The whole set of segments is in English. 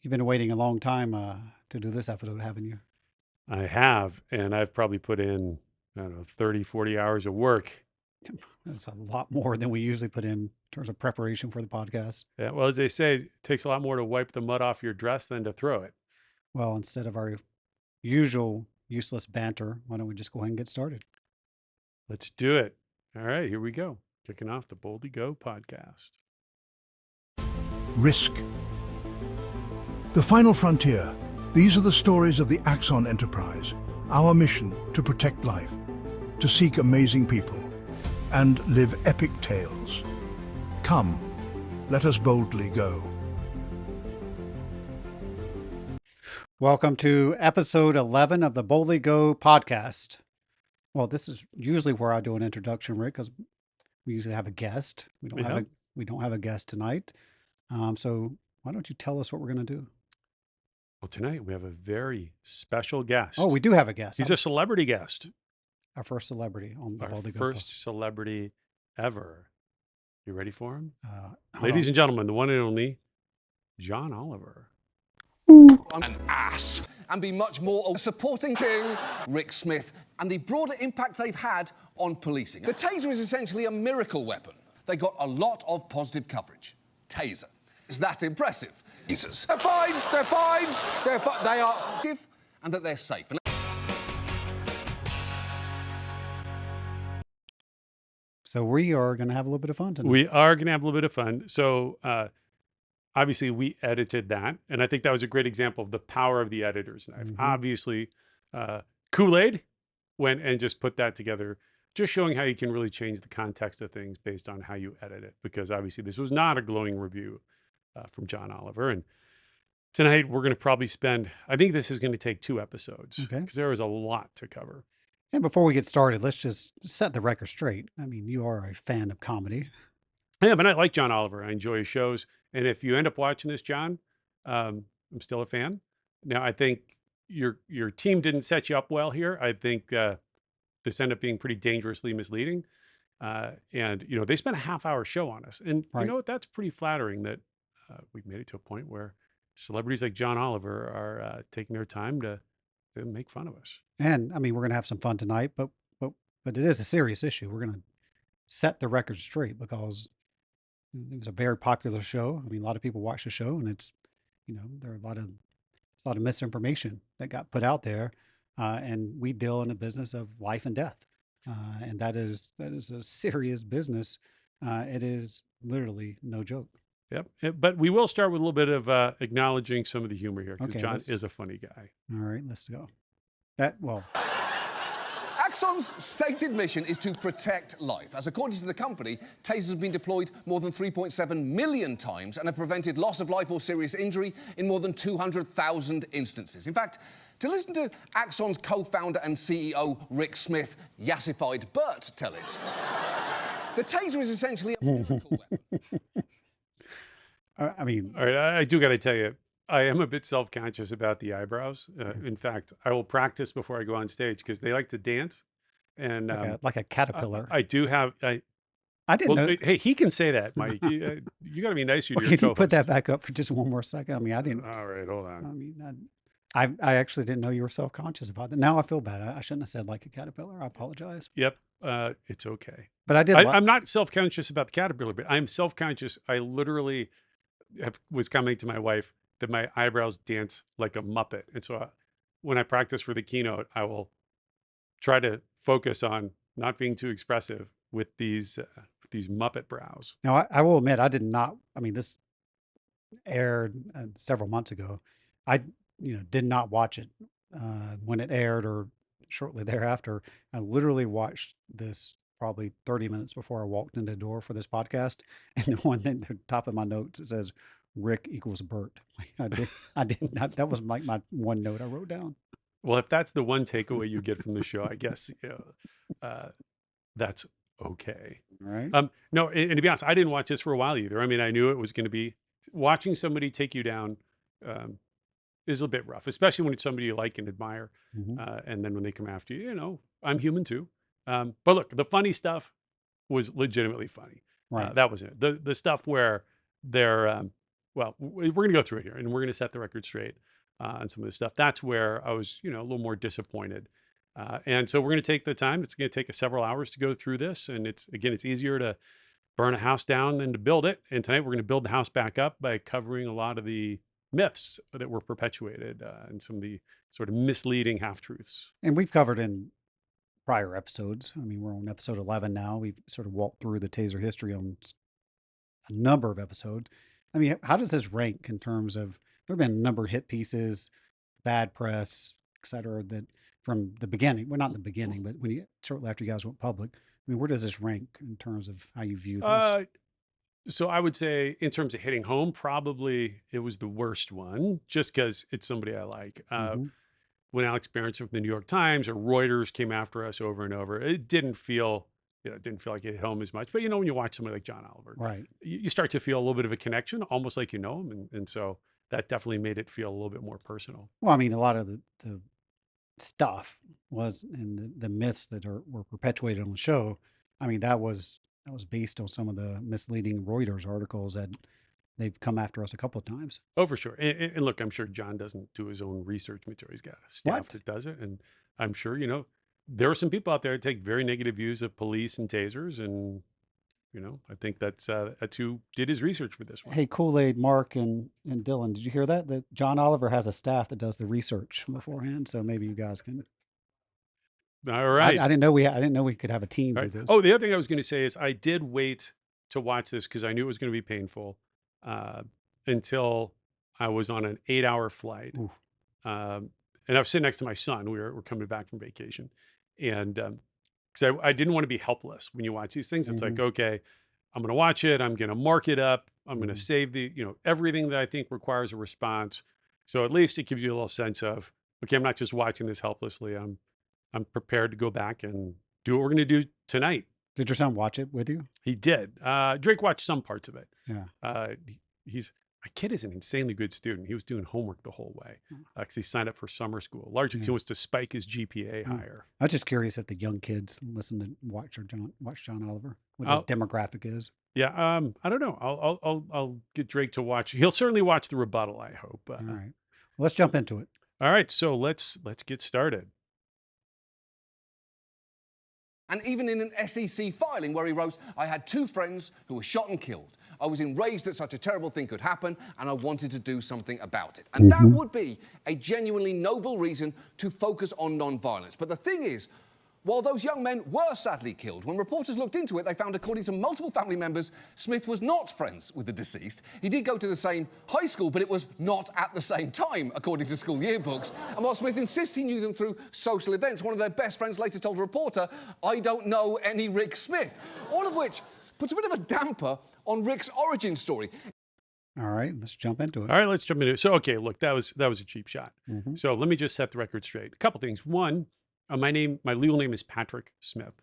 You've been waiting a long time to do this episode, haven't you? I have, and I've probably put in, I don't know, 30, 40 hours of work. That's a lot more than we usually put in terms of preparation for the podcast. Yeah, well, as they say, it takes a lot more to wipe the mud off your dress than to throw it. Well, instead of our usual useless banter, why don't we just go ahead and get started? Let's do it. All right, here we go. Kicking off the Boldly Go podcast. Risk. The final frontier. These are the stories of the Axon enterprise. Our mission to protect life, to seek amazing people, and live epic tales. Come, let us boldly go. Welcome to episode 11 of the Boldly Go podcast. Well, this is usually where I do an introduction, Rick, because we usually have a guest. We don't have a guest tonight. So why don't you tell us what we're going to do? Well, tonight we have a very special guest. Oh, we do have a guest. He's a celebrity guest. Our first celebrity on the Our Boldly Go first celebrity ever. You ready for him? Hold Ladies on. and gentlemen, the one and only John Oliver. An ass and be much more supporting King, Rick Smith, and the broader impact they've had on policing. The taser is essentially a miracle weapon. They got a lot of positive coverage. Taser. Is that impressive? Tasers. They're fine, they are active and that they're safe. So we are going to have a little bit of fun tonight. We are going to have a little bit of fun. So obviously we edited that. And I think that was a great example of the power of the editor's knife. Mhm. Obviously, Kool-Aid went and just put that together, just showing how you can really change the context of things based on how you edit it. Because obviously this was not a glowing review from John Oliver. And tonight we're going to probably spend, I think this is going to take 2 episodes Okay. because there is a lot to cover. And before we get started, let's just set the record straight. I mean, you are a fan of comedy. Yeah, but I like John Oliver. I enjoy his shows. And if you end up watching this, John, I'm still a fan. Now, I think your team didn't set you up well here. I think this ended up being pretty dangerously misleading. And, you know, they spent a half-hour show on us. And Right. you know what? That's pretty flattering that we've made it to a point where celebrities like John Oliver are taking their time to make fun of us. And I mean, we're going to have some fun tonight, but it is a serious issue. We're going to set the record straight because it was a very popular show. I mean, a lot of people watch the show, and it's, you know, there are a lot of misinformation that got put out there, and we deal in a business of life and death, and that is a serious business. It is literally no joke. Yep. But we will start with a little bit of acknowledging some of the humor here because Okay, John let's- is a funny guy. All right, let's go. Axon's stated mission is to protect life. As according to the company, tasers have been deployed more than 3.7 million times and have prevented loss of life or serious injury in more than 200,000 instances. In fact, to listen to Axon's co-founder and CEO, Rick Smith, yassified Bert tell it, the taser is essentially a miracle weapon. I mean, All right. I do got to tell you, I am a bit self-conscious about the eyebrows. In fact, I will practice before I go on stage because they like to dance. And like a caterpillar. I do have, I didn't well, know. hey, he can say that, Mike. You got to be nice to your Can you put co-host. that back up for just one more second? I mean, I didn't. All right, hold I on. mean, I actually didn't know you were self-conscious about that. Now I feel bad. I shouldn't have said like a caterpillar. I apologize. Yep, it's okay. But I did. I'm not self-conscious about the caterpillar, but I'm self-conscious. I literally was commenting to my wife that my eyebrows dance like a Muppet. And so when I practice for the keynote, I will try to focus on not being too expressive with these Muppet brows. Now I will admit I did not. I mean, this aired several months ago. I did not watch it when it aired or shortly thereafter. I literally watched this probably 30 minutes before I walked into the door for this podcast. And the one at the top of my notes, it says Rick equals Bert. I did not, that was like my one note I wrote down. Well, if that's the one takeaway you get from the show, I guess that's okay. All right. No, and to be honest, I didn't watch this for a while either. I mean, I knew it was going to be watching somebody take you down is a bit rough, especially when it's somebody you like and admire. Mhm. And then when they come after you, you know, I'm human too. But look, the funny stuff was legitimately funny. Right. That was it. The stuff where they're well, we're going to go through it here and we're going to set the record straight on some of this stuff. That's where I was, a little more disappointed. And so we're going to take the time. It's going to take us several hours to go through this. And it's easier to burn a house down than to build it. And tonight we're going to build the house back up by covering a lot of the myths that were perpetuated and some of the sort of misleading half-truths. And we've covered in prior episodes. I mean, we're on episode 11 now. We've sort of walked through the taser history on a number of episodes. I mean, how does this rank in terms of, there have been a number of hit pieces, bad press, et cetera, that from the beginning, well, not in the beginning, but shortly after you guys went public, I mean, where does this rank in terms of how you view this? So I would say in terms of hitting home, probably it was the worst one, just because it's somebody I like. When Alex Berenson from the New York Times or Reuters came after us over and over, it didn't feel like it hit home as much. But when you watch somebody like John Oliver, right, you start to feel a little bit of a connection, almost like you know him, and so that definitely made it feel a little bit more personal. Well, I mean, a lot of the stuff was, and the myths that were perpetuated on the show, I mean, that was based on some of the misleading Reuters articles that they've come after us a couple of times. Oh, for sure. And look, I'm sure John doesn't do his own research material. He's got a staff that does it. And I'm sure, there are some people out there that take very negative views of police and tasers. And, I think that's who did his research for this one. Hey, Kool-Aid, Mark, and Dylan, did you hear that? That John Oliver has a staff that does the research beforehand. So maybe you guys can. All right. I didn't know we could have a team do this. Oh, the other thing I was going to say is I did wait to watch this because I knew it was going to be painful until I was on an 8-hour flight. And I was sitting next to my son. We're coming back from vacation. And because I didn't want to be helpless when you watch these things. It's like, okay, I'm going to watch it. I'm going to mark it up. I'm going to save everything that I think requires a response. So at least it gives you a little sense of, okay, I'm not just watching this helplessly. I'm prepared to go back and do what we're going to do tonight. Did your son watch it with you? He did. Drake watched some parts of it. Yeah. My kid is an insanely good student. He was doing homework the whole way because he signed up for summer school. Largely, he wants to spike his GPA higher. I was just curious if the young kids listen to watch John Oliver, what his demographic is. Yeah, I don't know. I'll get Drake to watch. He'll certainly watch the rebuttal, I hope. All right. Well, let's jump into it. All right. So let's get started. And even in an SEC filing where he wrote, I had 2 friends who were shot and killed. I was enraged that such a terrible thing could happen, and I wanted to do something about it. And that would be a genuinely noble reason to focus on non-violence. But the thing is, while those young men were sadly killed, when reporters looked into it, they found, according to multiple family members, Smith was not friends with the deceased. He did go to the same high school, but it was not at the same time, according to school yearbooks. And while Smith insists he knew them through social events, one of their best friends later told a reporter, I don't know any Rick Smith. All of which puts a bit of a damper on Rick's origin story. All right, let's jump into it. All right, let's jump into it. So, okay, look, that was a cheap shot. So let me just set the record straight. A couple things. One, my legal name is Patrick Smith.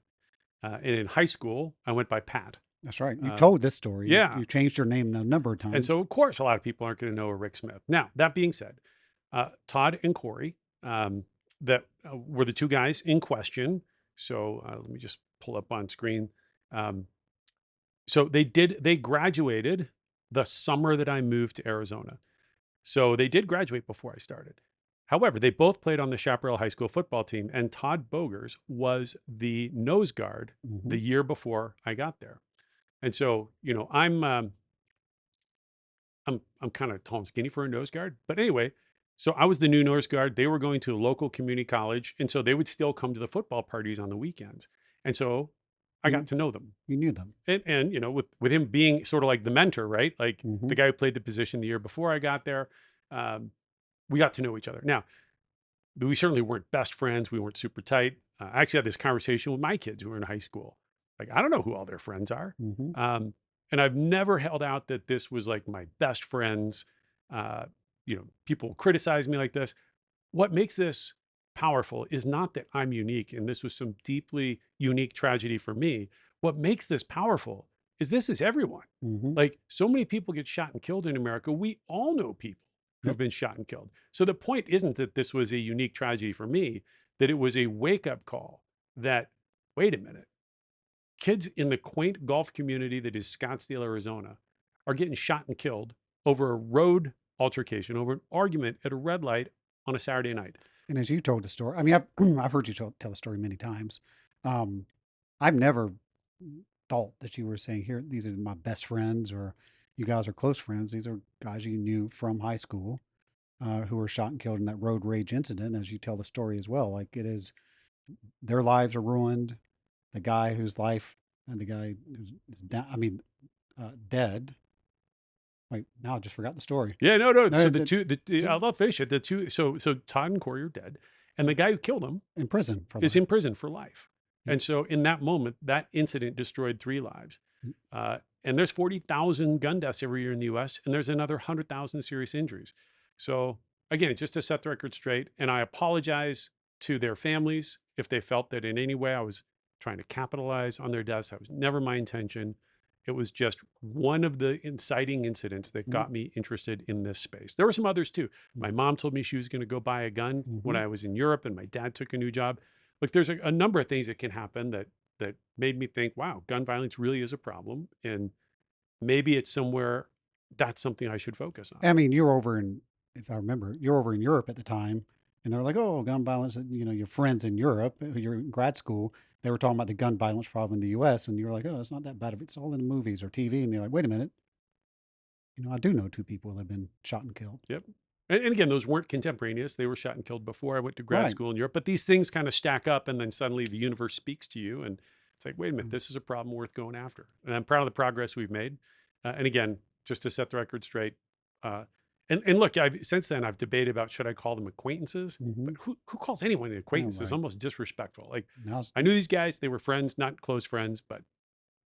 And in high school, I went by Pat. That's right. You told this story. Yeah. You changed your name a number of times. And so, of course, a lot of people aren't going to know a Rick Smith. Now, that being said, Todd and Corey, that were the 2 guys in question. So let me just pull up on screen. So they graduated the summer that I moved to Arizona. So they did graduate before I started. However, they both played on the Chaparral High School football team, and Todd Bogers was the nose guard the year before I got there. And so, I'm kind of tall and skinny for a nose guard. But anyway, so I was the new nose guard. They were going to a local community college, and so they would still come to the football parties on the weekends. And so I got to know them. You knew them. And with him being sort of like the mentor, right? Like the guy who played the position the year before I got there, we got to know each other. Now, we certainly weren't best friends. We weren't super tight. I actually had this conversation with my kids who were in high school. Like, I don't know who all their friends are. And I've never held out that this was like my best friends. People criticize me like this. What makes this powerful is not that I'm unique and this was some deeply unique tragedy for me. What makes this powerful is this is everyone. Like, so many people get shot and killed in America. We all know people who've been shot and killed. So the point isn't that this was a unique tragedy for me, that it was a wake-up call that, wait a minute, kids in the quaint golf community that is Scottsdale, Arizona, are getting shot and killed over a road altercation, over an argument at a red light on a Saturday night. And as you told the story, I mean, I've heard you tell the story many times. I've never thought that you were saying, here, these are my best friends, or you guys are close friends. These are guys you knew from high school, who were shot and killed in that road rage incident, as you tell the story as well. Like, it is, their lives are ruined. The guy whose life, and the guy who's dead. Wait, now I just forgot the story. Yeah, no. No, So I'll finish it. The two, so Todd and Corey are dead, and the guy who killed him in prison for is life. in prison for life. Yeah. And so in that moment, that incident destroyed 3 lives. Mm. And there's 40,000 gun deaths every year in the U.S., and there's another 100,000 serious injuries. So again, just to set the record straight, and I apologize to their families if they felt that in any way I was trying to capitalize on their deaths. That was never my intention. It was just one of the inciting incidents that got me interested in this space. There were some others too. My mom told me she was going to go buy a gun when I was in Europe, and my dad took a new job. Look, there's a number of things that can happen that made me think, wow, gun violence really is a problem, and maybe it's somewhere that's something I should focus on. I mean, if I remember, you're over in Europe at the time, and they're like, oh, gun violence, your friends in Europe, who you're in grad school, they were talking about the gun violence problem in the US, and you were like, oh, it's not that bad if it's all in the movies or TV. And they're like, wait a minute. I do know 2 people that have been shot and killed. Yep. And again, those weren't contemporaneous. They were shot and killed before I went to grad Right. school in Europe. But these things kind of stack up, and then suddenly the universe speaks to you, and it's like, wait a minute, this is a problem worth going after. And I'm proud of the progress we've made. And again, just to set the record straight, and look, since then I've debated about, should I call them acquaintances? But who calls anyone an acquaintance? It's right. almost disrespectful. Like, Now it's- I knew these guys; they were friends, not close friends, but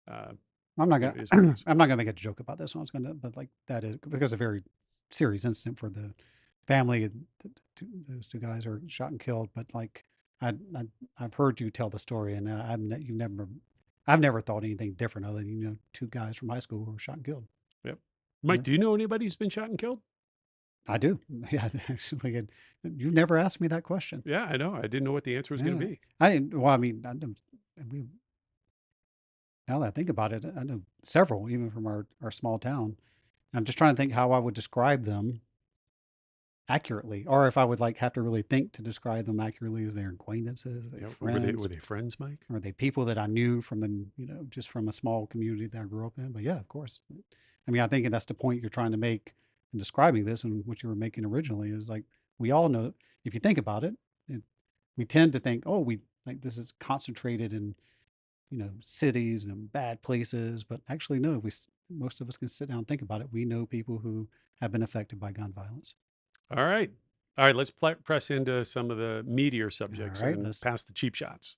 I'm not it gonna is what it is. I'm not gonna make a joke about this. But like, that is because it's a very serious incident for the family. Those 2 guys are shot and killed. But like, I've heard you tell the story, and I've never thought anything different other than 2 guys from high school who were shot and killed. Yep. Mike, do you know anybody who's been shot and killed? I do. Yeah, actually, you've never asked me that question. Yeah, I know. I didn't know what the answer was going to Yeah. be. I didn't. Well, I mean, now that I think about it, I know several, even from our small town. I'm just trying to think how I would describe them accurately, or if I would have to really think to describe them accurately. As their acquaintances, their Yeah, friends, were they friends, Mike? or are they people that I knew from just from a small community that I grew up in? But yeah, of course. I mean, I think that's the point you're trying to make in describing this, and what you were making originally is like, we all know, if you think about it, we tend to think, oh, this is concentrated in cities and bad places, but actually no. Most of us can sit down and think about it. We know people who have been affected by gun violence. All right. Let's press into some of the meatier subjects right, and let's- pass the cheap shots.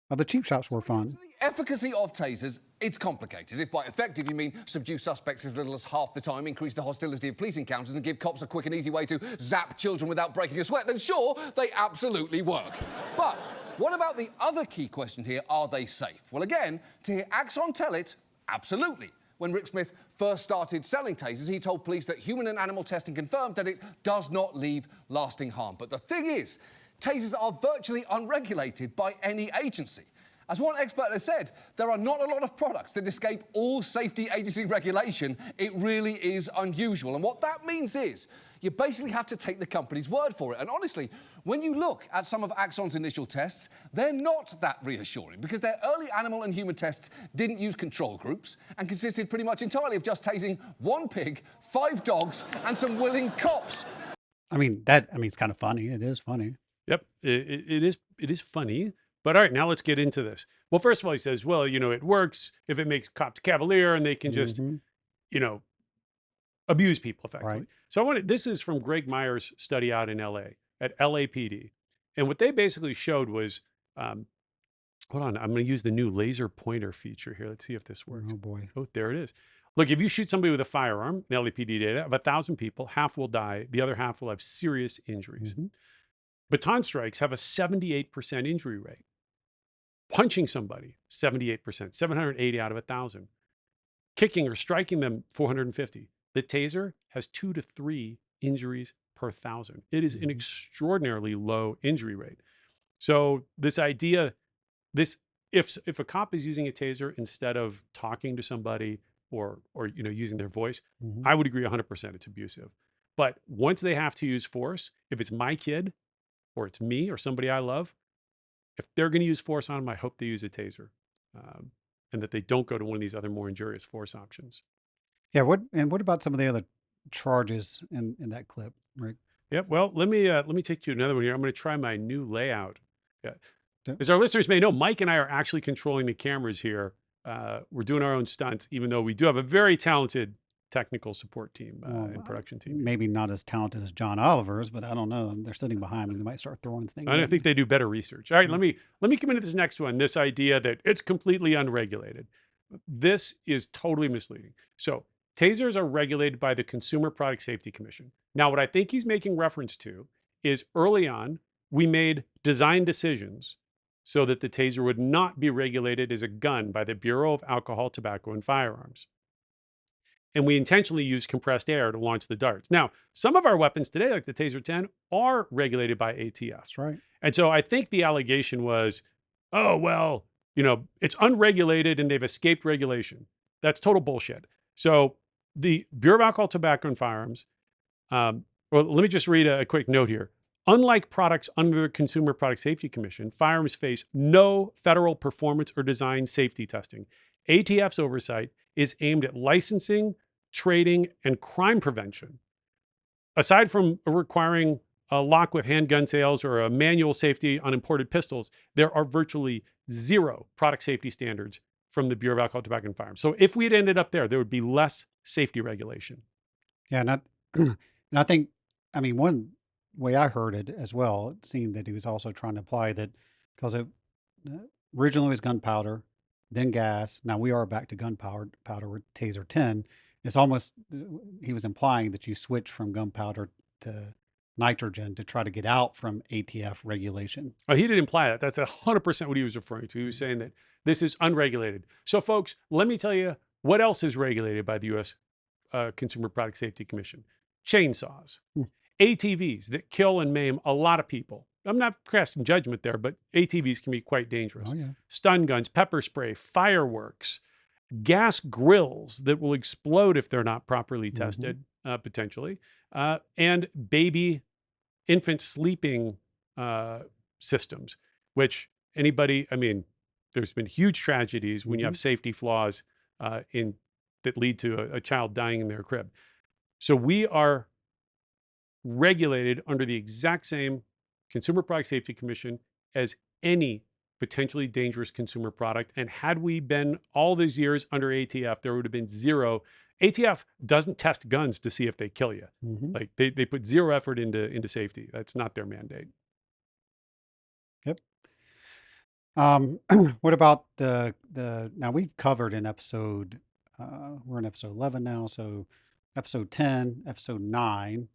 The cheap shots were fun. The efficacy of tasers, it's complicated. If by effective you mean subdue suspects as little as half the time, increase the hostility of police encounters, and give cops a quick and easy way to zap children without breaking a sweat, then sure, they absolutely work. But what about the other key question here, are they safe? Well, again, to hear Axon tell it, absolutely. When Rick Smith first started selling tasers, he told police that human and animal testing confirmed that it does not leave lasting harm. But the thing is, tasers are virtually unregulated by any agency. As one expert has said, there are not a lot of products that escape all safety agency regulation. It really is unusual. And what that means is, you basically have to take the company's word for it. And honestly, when you look at some of Axon's initial tests, they're not that reassuring, because their early animal and human tests didn't use control groups and consisted pretty much entirely of just tasing 1 pig, 5 dogs, and some willing cops. I mean, it's kind of funny. It is funny. Yep, it is funny. But all right, now let's get into this. Well, first of all, he says, well, it works if it makes cops cavalier and they can just, abuse people effectively. Right. So this is from Greg Meyer's study out in LA at LAPD. And what they basically showed was, hold on, I'm going to use the new laser pointer feature here. Let's see if this works. Oh boy. Oh, there it is. Look, if you shoot somebody with a firearm, in LAPD data, of 1,000 people, half will die. The other half will have serious injuries. Baton strikes have a 78% injury rate. Punching somebody, 78%, 780 out of 1,000. Kicking or striking them, 450. The taser has 2 to 3 injuries per 1,000. It is an extraordinarily low injury rate. So this idea, if a cop is using a taser instead of talking to somebody, or using their voice, Mhm. I would agree 100% it's abusive. But once they have to use force, if it's my kid or it's me or somebody I love, if they're going to use force on them, I hope they use a taser, and that they don't go to one of these other more injurious force options. Yeah. What about some of the other charges in that clip, Rick? Yep. Well, let me take you another one here. I'm going to try my new layout. Yeah. Yep. As our listeners may know, Mike and I are actually controlling the cameras here. We're doing our own stunts, even though we do have a very talented technical support team and production team. Maybe not as talented as John Oliver's, but I don't know. They're sitting behind me. They might start throwing things. And I at think me. they do better research. All right, let me come into this next one. This idea that it's completely unregulated. This is totally misleading. So tasers are regulated by the Consumer Product Safety Commission. Now, what I think he's making reference to is early on, we made design decisions so that the taser would not be regulated as a gun by the Bureau of Alcohol, Tobacco, and Firearms. And we intentionally use compressed air to launch the darts. Now, some of our weapons today, like the Taser 10, are regulated by ATF. That's right. And so I think the allegation was, oh, well, it's unregulated and they've escaped regulation. That's total bullshit. So the Bureau of Alcohol, Tobacco, and Firearms, well, let me just read a quick note here. Unlike products under the Consumer Product Safety Commission, firearms face no federal performance or design safety testing. ATF's oversight is aimed at licensing, trading, and crime prevention. Aside from requiring a lock with handgun sales or a manual safety on imported pistols, there are virtually zero product safety standards from the Bureau of Alcohol, Tobacco, and Firearms. So if we had ended up there would be less safety regulation. Yeah, and I think, one way I heard it as well, it seemed that he was also trying to imply that because it originally was gunpowder, then gas. Now we are back to powder with Taser 10. It's almost, he was implying that you switch from gunpowder to nitrogen to try to get out from ATF regulation. Oh, he didn't imply that. That's 100% what he was referring to. He was saying that this is unregulated. So, folks, let me tell you what else is regulated by the U.S. Consumer Product Safety Commission. Chainsaws, ATVs that kill and maim a lot of people. I'm not casting judgment there, but ATVs can be quite dangerous. Oh, yeah. Stun guns, pepper spray, fireworks, gas grills that will explode if they're not properly tested, potentially, and infant sleeping systems, which there's been huge tragedies when you have safety flaws that lead to a child dying in their crib. So we are regulated under the exact same Consumer Product Safety Commission as any potentially dangerous consumer product. And had we been all these years under ATF, there would have been zero. ATF doesn't test guns to see if they kill you. Like they put zero effort into safety. That's not their mandate. Yep. What about the now we've covered in episode, we're in episode 11 now. So episode 10, episode 9,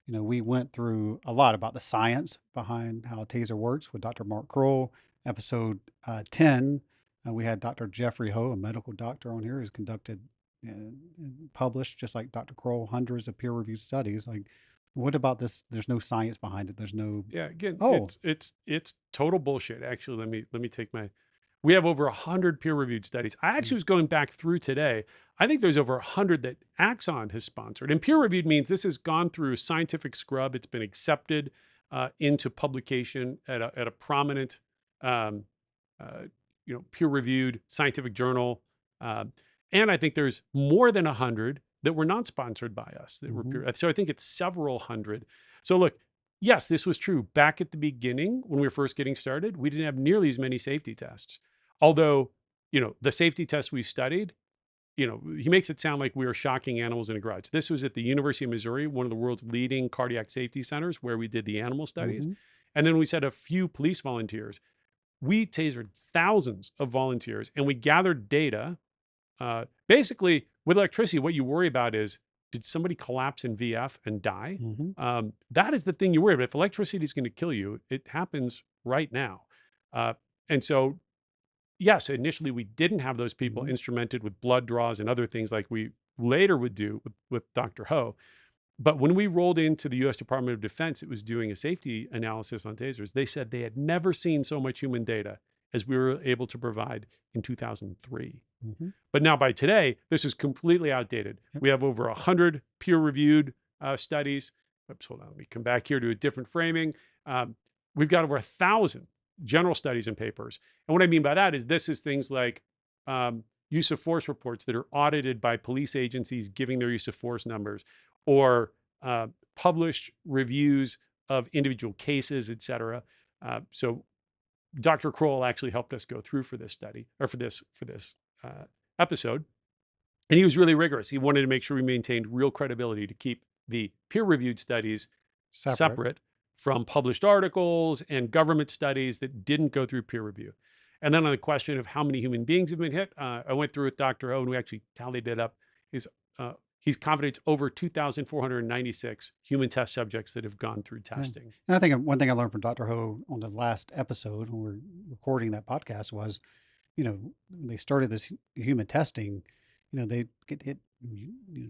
we went through a lot about the science behind how a taser works with Dr. Mark Kroll. Episode 10, we had Dr. Jeffrey Ho, a medical doctor on here who's conducted and published, just like Dr. Kroll, hundreds of peer-reviewed studies. Like, what about this? There's no science behind it. There's no. Yeah, again, Oh. it's total bullshit. Actually, let me take we have over 100 peer-reviewed studies. I actually was going back through today. I think there's over 100 that Axon has sponsored. And peer-reviewed means this has gone through scientific scrub. It's been accepted into publication at a prominent, peer-reviewed scientific journal. And I think there's more than 100 that were not sponsored by us. That were peer. So I think it's several hundred. So look, yes, this was true back at the beginning when we were first getting started. We didn't have nearly as many safety tests. Although, the safety tests we studied, he makes it sound like we were shocking animals in a garage. This was at the University of Missouri, one of the world's leading cardiac safety centers, where we did the animal studies. And then we said a few police volunteers. We tasered thousands of volunteers and we gathered data. Basically, with electricity, what you worry about is, did somebody collapse in VF and die? That is the thing you worry about. If electricity is going to kill you, it happens right now. And so, yes, initially we didn't have those people instrumented with blood draws and other things like we later would do with Dr. Ho. But when we rolled into the U.S. Department of Defense, it was doing a safety analysis on tasers. They said they had never seen so much human data as we were able to provide in 2003. But now by today, this is completely outdated. Yep. We have over 100 peer-reviewed studies. Oops, hold on. Let me come back here to a different framing. We've got over 1,000 general studies and papers. And what I mean by that is this is things like use of force reports that are audited by police agencies giving their use of force numbers, or published reviews of individual cases, et cetera. So Dr. Kroll actually helped us go through for this study, or for this episode. And he was really rigorous. He wanted to make sure we maintained real credibility to keep the peer-reviewed studies separate from published articles and government studies that didn't go through peer review. And then on the question of how many human beings have been hit, I went through with Dr. O, and we actually tallied it up. He's confident it's over 2,496 human test subjects that have gone through testing. And I think one thing I learned from Dr. Ho on the last episode when we're recording that podcast was, when they started this human testing, they get hit,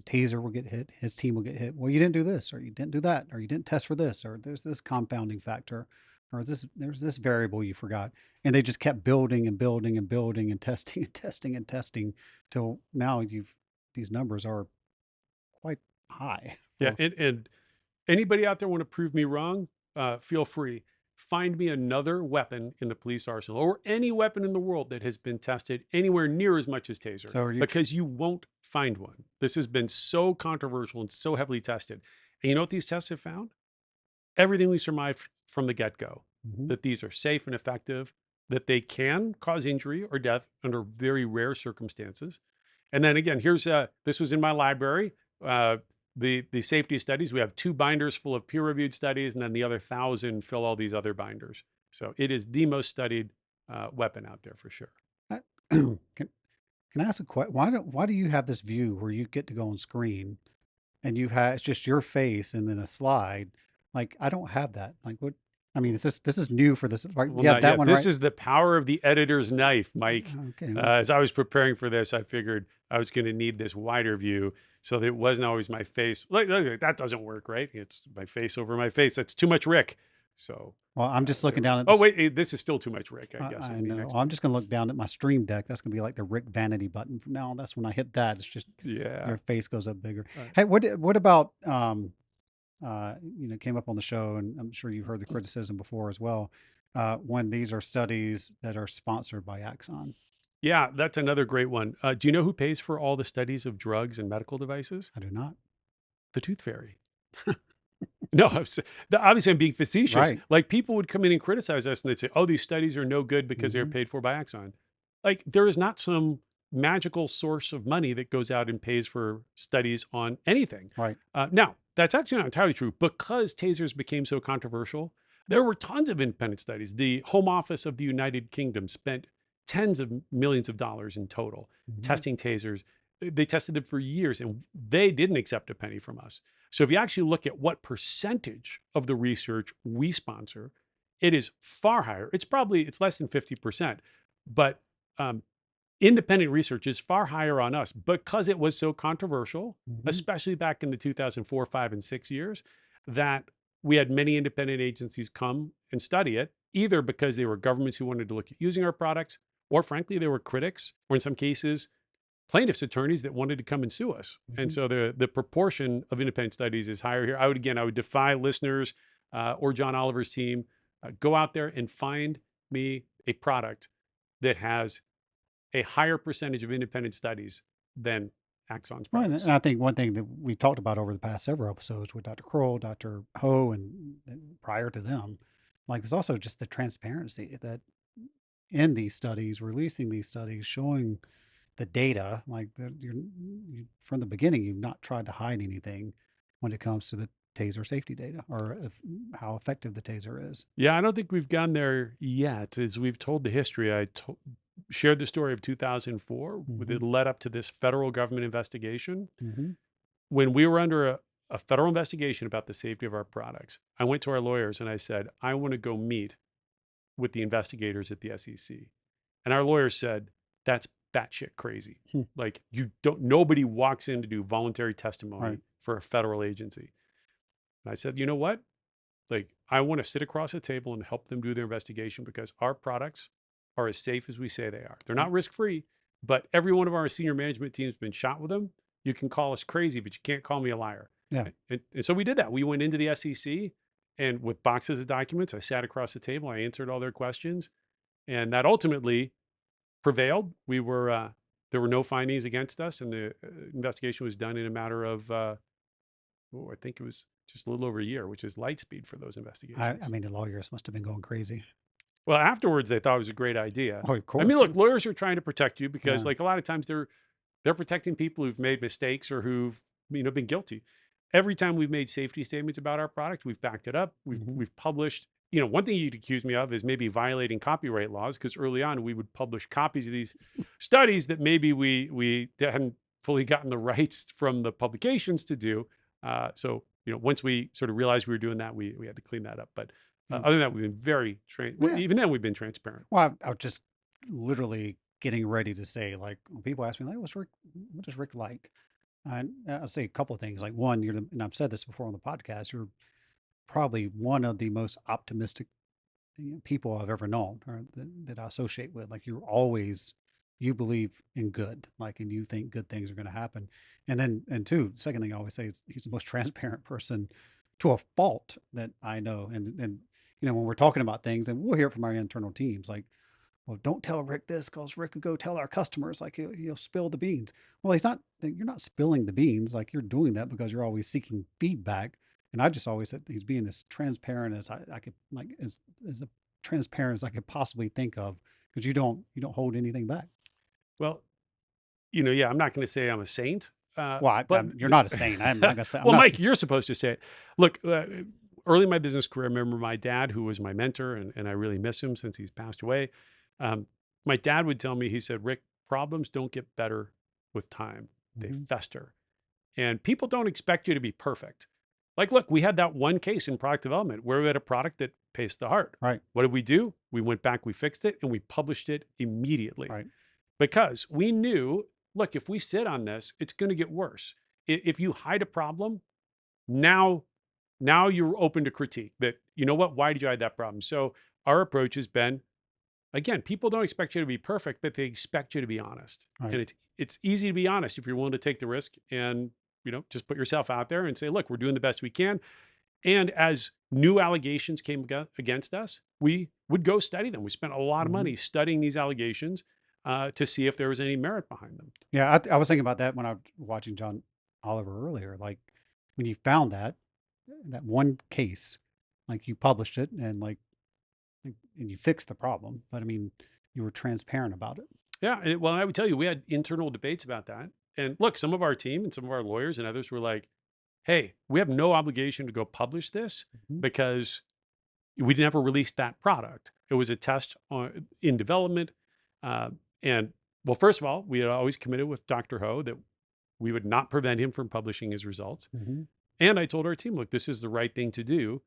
TASER will get hit, his team will get hit. Well, you didn't do this, or you didn't do that, or you didn't test for this, or there's this compounding factor, or there's this variable you forgot. And they just kept building and building and building and testing and testing and testing till now these numbers are quite high. Yeah. And anybody out there want to prove me wrong? Feel free. Find me another weapon in the police arsenal, or any weapon in the world that has been tested anywhere near as much as TASER, because you won't find one. This has been so controversial and so heavily tested. And you know what these tests have found? Everything we surmised from the get-go, that these are safe and effective, that they can cause injury or death under very rare circumstances. And then again, here's this was in my library. The safety studies, we have 2 binders full of peer-reviewed studies, and then the other 1,000 fill all these other binders. So it is the most studied weapon out there for sure. Can I ask a question? Why do you have this view where you get to go on screen and it's just your face and then a slide? Like, I don't have that. Like, what? I mean, this is new for this. Like, Well, yeah, not that yet. one, This right? is the power of the editor's knife, Mike. Okay. As I was preparing for this, I figured I was going to need this wider view, so that it wasn't always my face. Look, that doesn't work, right? It's my face over my face. That's too much Rick. So, Well, I'm just looking there we down go. at Oh, wait, this is still too much Rick, I guess. I would be know. next. I'm just going to look down at my stream deck. That's going to be like the Rick Vanity button from now on. That's when I hit that. It's just Yeah. your face goes up bigger. Right. Hey, what about came up on the show, and I'm sure you've heard the criticism before as well, when these are studies that are sponsored by Axon. Yeah, that's another great one. Do you know who pays for all the studies of drugs and medical devices? I do not. The Tooth Fairy. No, obviously I'm being facetious. Right. Like, people would come in and criticize us, and they'd say, "Oh, these studies are no good because they're paid for by Axon." Like, there is not some magical source of money that goes out and pays for studies on anything. Right. Now, that's actually not entirely true. Because tasers became so controversial, there were tons of independent studies. The Home Office of the United Kingdom spent tens of millions of dollars in total testing tasers. They tested them for years, and they didn't accept a penny from us. So if you actually look at what percentage of the research we sponsor, it is far higher. It's less than 50%, but independent research is far higher on us because it was so controversial, especially back in the 2004, 5, and 6 years, that we had many independent agencies come and study it, either because they were governments who wanted to look at using our products, or frankly, they were critics, or in some cases, plaintiffs' attorneys that wanted to come and sue us. And so the proportion of independent studies is higher here. I would defy listeners or John Oliver's team, go out there and find me a product that has a higher percentage of independent studies than Axon's Right. products. And I think one thing that we talked about over the past several episodes with Dr. Kroll, Dr. Ho, and prior to them, like, it's also just the transparency that in these studies, releasing these studies, showing the data, like from the beginning, you've not tried to hide anything when it comes to the TASER safety data, or how effective the TASER is. Yeah, I don't think we've gone there yet. As we've told the history, I shared the story of 2004, that led up to this federal government investigation. When we were under a federal investigation about the safety of our products, I went to our lawyers and I said, I want to go meet with the investigators at the SEC. And our lawyers said, that's batshit crazy. Like, nobody walks in to do voluntary testimony for a federal agency. And I said, you know what? Like, I want to sit across a table and help them do their investigation, because our products are as safe as we say they are. They're not risk-free, but every one of our senior management team has been shot with them. You can call us crazy, but you can't call me a liar. Yeah. And so we did that. We went into the SEC and with boxes of documents, I sat across the table, I answered all their questions, and that ultimately prevailed. There were no findings against us, and the investigation was done in a matter of, I think it was just a little over a year, which is light speed for those investigations. I mean, the lawyers must have been going crazy. Well, afterwards, they thought it was a great idea. Oh, of course. I mean, look, lawyers are trying to protect you because, Yeah. like, a lot of times they're protecting people who've made mistakes or who've been guilty. Every time we've made safety statements about our product, we've backed it up. We've published. One thing you'd accuse me of is maybe violating copyright laws, because early on we would publish copies of these studies that maybe we hadn't fully gotten the rights from the publications to do. So once we sort of realized we were doing that, we had to clean that up. But other than that, we've been very even then we've been transparent. Well, I was just literally getting ready to say, like, when people ask me, like, what does Rick like? And I'll say a couple of things. Like, one, and I've said this before on the podcast, you're probably one of the most optimistic people I've ever known, or that I associate with. Like, you believe in good, like, and you think good things are going to happen. And two, second thing I always say is he's the most transparent person to a fault that I know. And when we're talking about things, and we'll hear it from our internal teams, like, well, don't tell Rick this because Rick could go tell our customers, like, he'll spill the beans. Well, you're not spilling the beans. Like, you're doing that because you're always seeking feedback. And I just always said he's being as transparent as I could, like, as transparent as I could possibly think of, because you don't hold anything back. Well, yeah, I'm not going to say I'm a saint. But you're not a saint. I'm not gonna say. Well, Mike, you're supposed to say it. Look, early in my business career, I remember my dad, who was my mentor, and I really miss him since he's passed away. My dad would tell me, he said, Rick, problems don't get better with time. They fester. And people don't expect you to be perfect. Like, look, we had that one case in product development where we had a product that paced the heart. Right. What did we do? We went back, we fixed it, and we published it immediately. Right. Because we knew, look, if we sit on this, it's going to get worse. If you hide a problem, now you're open to critique that, you know what, why did you hide that problem? So our approach has been, again, people don't expect you to be perfect, but they expect you to be honest. Right. And it's easy to be honest if you're willing to take the risk and, just put yourself out there and say, look, we're doing the best we can. And as new allegations came against us, we would go study them. We spent a lot of money studying these allegations to see if there was any merit behind them. Yeah, I was thinking about that when I was watching John Oliver earlier. Like, when you found that one case, like, you published it and you fixed the problem. But I mean, you were transparent about it. Yeah. And I would tell you, we had internal debates about that. And look, some of our team and some of our lawyers and others were like, hey, we have no obligation to go publish this because we never released that product. It was a test in development. And well, first of all, we had always committed with Dr. Ho that we would not prevent him from publishing his results. And I told our team, look, this is the right thing to do.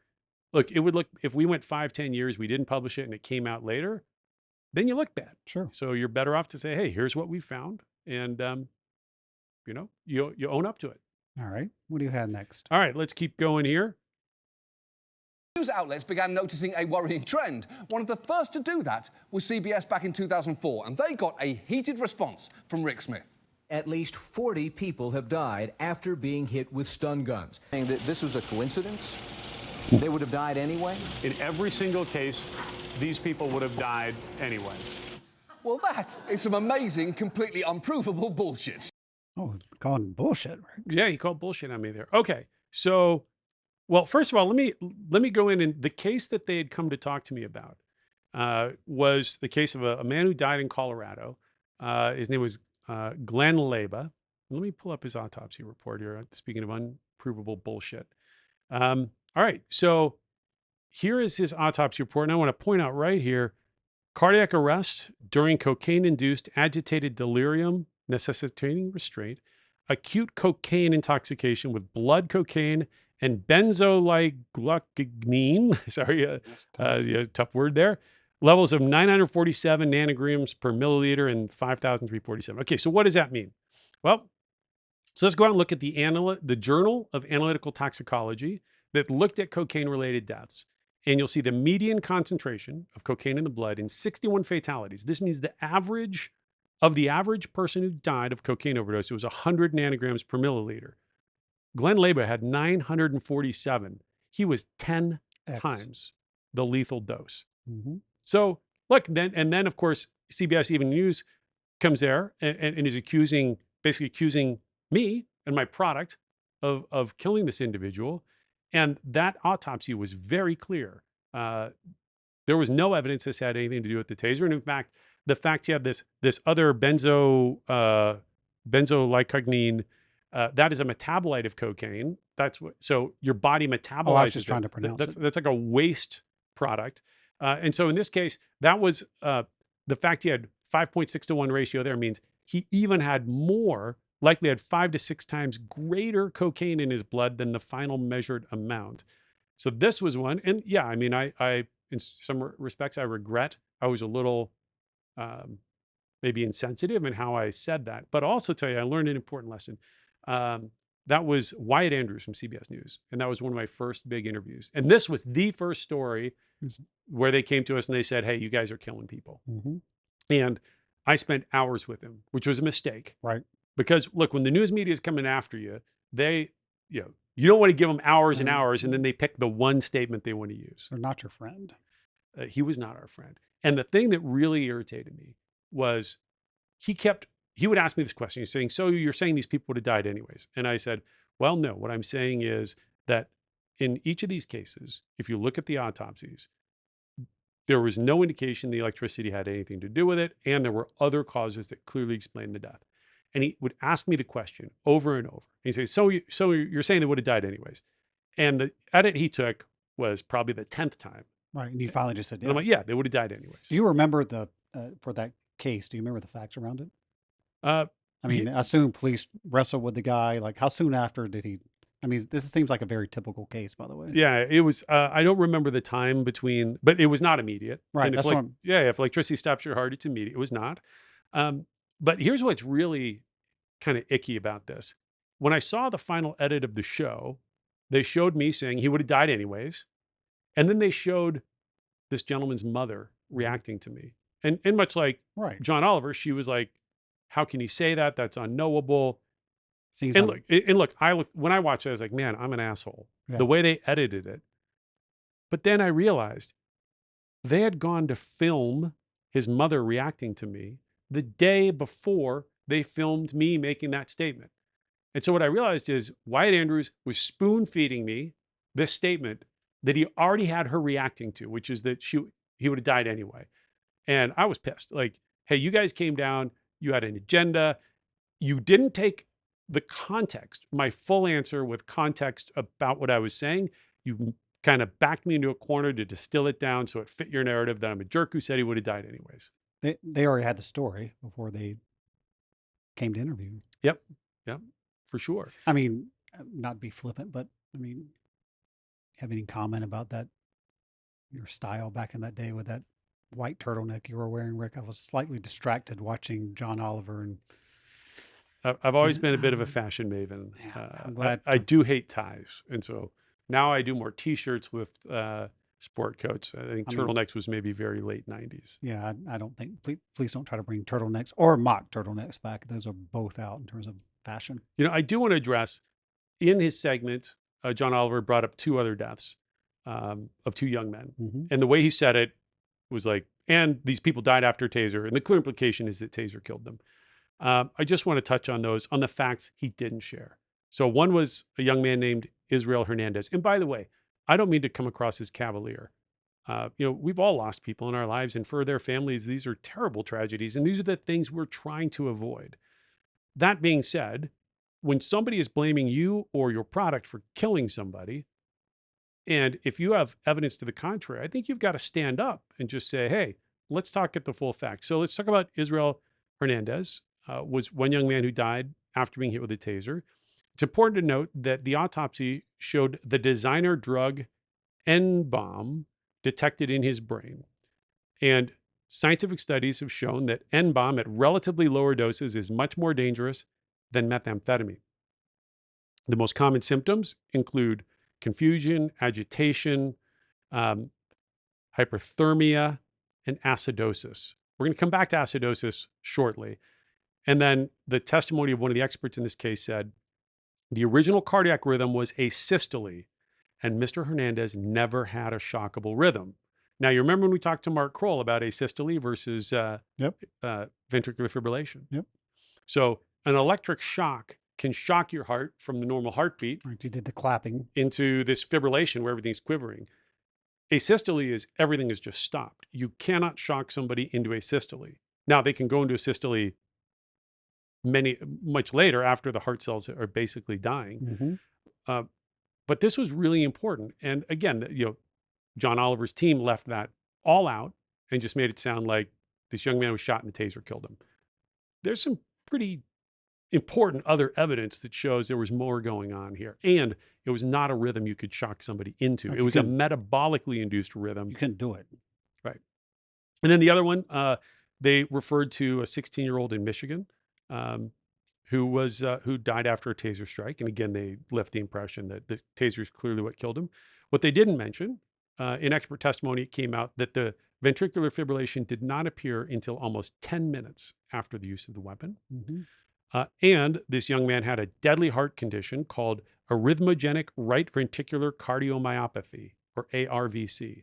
Look, if we went 5-10 years, we didn't publish it and it came out later, then you look bad. Sure. So you're better off to say, hey, here's what we found. And, you own up to it. All right. What do you have next? All right, let's keep going here. News outlets began noticing a worrying trend. One of the first to do that was CBS back in 2004, and they got a heated response from Rick Smith. At least 40 people have died after being hit with stun guns. Saying that this was a coincidence? They would have died anyway? In every single case, these people would have died anyways. Well, that is some amazing, completely unprovable bullshit. Oh, calling bullshit. Right? Yeah, he called bullshit on me there. Okay, so, well, first of all, let me go in, and the case that they had come to talk to me about was the case of a man who died in Colorado. His name was Glenn Leba. Let me pull up his autopsy report here. Speaking of unprovable bullshit. All right, so here is his autopsy report, and I want to point out right here: cardiac arrest during cocaine-induced agitated delirium necessitating restraint, acute cocaine intoxication with blood cocaine and benzolyglucosamine. Sorry, tough word there. Levels of 947 nanograms per milliliter and 5,347. Okay, so what does that mean? Well, so let's go out and look at the Journal of Analytical Toxicology that looked at cocaine-related deaths. And you'll see the median concentration of cocaine in the blood in 61 fatalities. This means the average Of the average person who died of cocaine overdose, it was 100 nanograms per milliliter. Glenn Laba had 947. He was 10 X. times the lethal dose. Mm-hmm. So look, then of course, CBS Even News comes there and is basically accusing me and my product of killing this individual. And that autopsy was very clear. There was no evidence this had anything to do with the taser. And in fact, the fact he had this other benzoylicogniene, that is a metabolite of cocaine. That's what. So your body metabolizes. Oh, I was just it. trying to pronounce it. That's like a waste product. And so in this case, that was the fact he had 5.6 to 1 ratio there means he even had more, likely had 5 to 6 times greater cocaine in his blood than the final measured amount. So this was one. And yeah, I mean, I in some respects, I regret I was a little maybe insensitive in how I said that. But I'll also tell you, I learned an important lesson. That was Wyatt Andrews from CBS News. And that was one of my first big interviews. And this was the first story where they came to us and they said, hey, you guys are killing people. Mm-hmm. And I spent hours with him, which was a mistake. Right. Because look, when the news media is coming after you, you don't want to give them hours and hours, and then they pick the one statement they want to use. They're not your friend. He was not our friend. And the thing that really irritated me was he would ask me this question. He's saying, so you're saying these people would have died anyways? And I said, well, no, what I'm saying is that in each of these cases, if you look at the autopsies, there was no indication the electricity had anything to do with it. And there were other causes that clearly explained the death. And he would ask me the question over and over. And he'd say, so you're saying they would have died anyways? And the edit he took was probably the 10th time. Right. And you finally just said, And I'm like, yeah, they would have died anyways. Do you remember for that case, do you remember the facts around it? I mean, I assume police wrestled with the guy. Like, how soon after did he? I mean, this seems like a very typical case, by the way. Yeah, it was. I don't remember the time between, but it was not immediate. Right. And That's if if electricity stops your heart, it's immediate. It was not. But here's what's really kind of icky about this. When I saw the final edit of the show, they showed me saying he would have died anyways, and then they showed this gentleman's mother reacting to me, and much like John Oliver, she was like, how can he say that? That's unknowable. Look, when I watched it, I was like, man, I'm an asshole. Yeah. The way they edited it. But then I realized they had gone to film his mother reacting to me the day before they filmed me making that statement. And so what I realized is Wyatt Andrews was spoon feeding me this statement that he already had her reacting to, which is that he would have died anyway. And I was pissed. Like, hey, you guys came down, you had an agenda. You didn't take the context, my full answer with context about what I was saying. You kind of backed me into a corner to distill it down so it fit your narrative that I'm a jerk who said he would have died anyways. They already had the story before they came to interview. Yep, for sure. I mean, not to be flippant, but I mean, have any comment about that, your style back in that day with that white turtleneck you were wearing, Rick? I was slightly distracted watching John Oliver, and I've always been a bit of a fashion maven. I'm glad I do hate ties, and so now I do more T-shirts with sport coats. I think turtlenecks was maybe very late 90s. Yeah, I don't think. Please don't try to bring turtlenecks or mock turtlenecks back. Those are both out in terms of fashion. You know, I do want to address in his segment. John Oliver brought up 2 other deaths of 2 young men, and the way he said it was like, and these people died after Taser, and the clear implication is that Taser killed them. I just want to touch on the facts he didn't share. So one was a young man named Israel Hernandez. And by the way, I don't mean to come across as cavalier. We've all lost people in our lives, and for their families, these are terrible tragedies. And these are the things we're trying to avoid. That being said, when somebody is blaming you or your product for killing somebody, and if you have evidence to the contrary, I think you've got to stand up and just say, hey, let's talk at the full facts. So let's talk about Israel Hernandez. Was one young man who died after being hit with a taser. It's important to note that the autopsy showed the designer drug N-bomb detected in his brain. And scientific studies have shown that N-bomb at relatively lower doses is much more dangerous than methamphetamine. The most common symptoms include confusion, agitation, hyperthermia, and acidosis. We're going to come back to acidosis shortly. And then the testimony of one of the experts in this case said the original cardiac rhythm was asystole, and Mr. Hernandez never had a shockable rhythm. Now, you remember when we talked to Mark Kroll about asystole versus ventricular fibrillation? Yep. So an electric shock can shock your heart from the normal heartbeat Right, you did the clapping. into this fibrillation where everything's quivering. Asystole is everything is just stopped. You cannot shock somebody into asystole. Now, they can go into asystole much later after the heart cells are basically dying. Mm-hmm. But this was really important. And again, John Oliver's team left that all out and just made it sound like this young man was shot and the taser killed him. There's some pretty important other evidence that shows there was more going on here. And it was not a rhythm you could shock somebody into. Like it was a metabolically induced rhythm. You couldn't do it. Right. And then the other one, they referred to a 16-year-old in Michigan who died after a taser strike. And again, they left the impression that the taser is clearly what killed him. What they didn't mention, in expert testimony, it came out that the ventricular fibrillation did not appear until almost 10 minutes after the use of the weapon. Mm-hmm. And this young man had a deadly heart condition called arrhythmogenic right ventricular cardiomyopathy, or ARVC.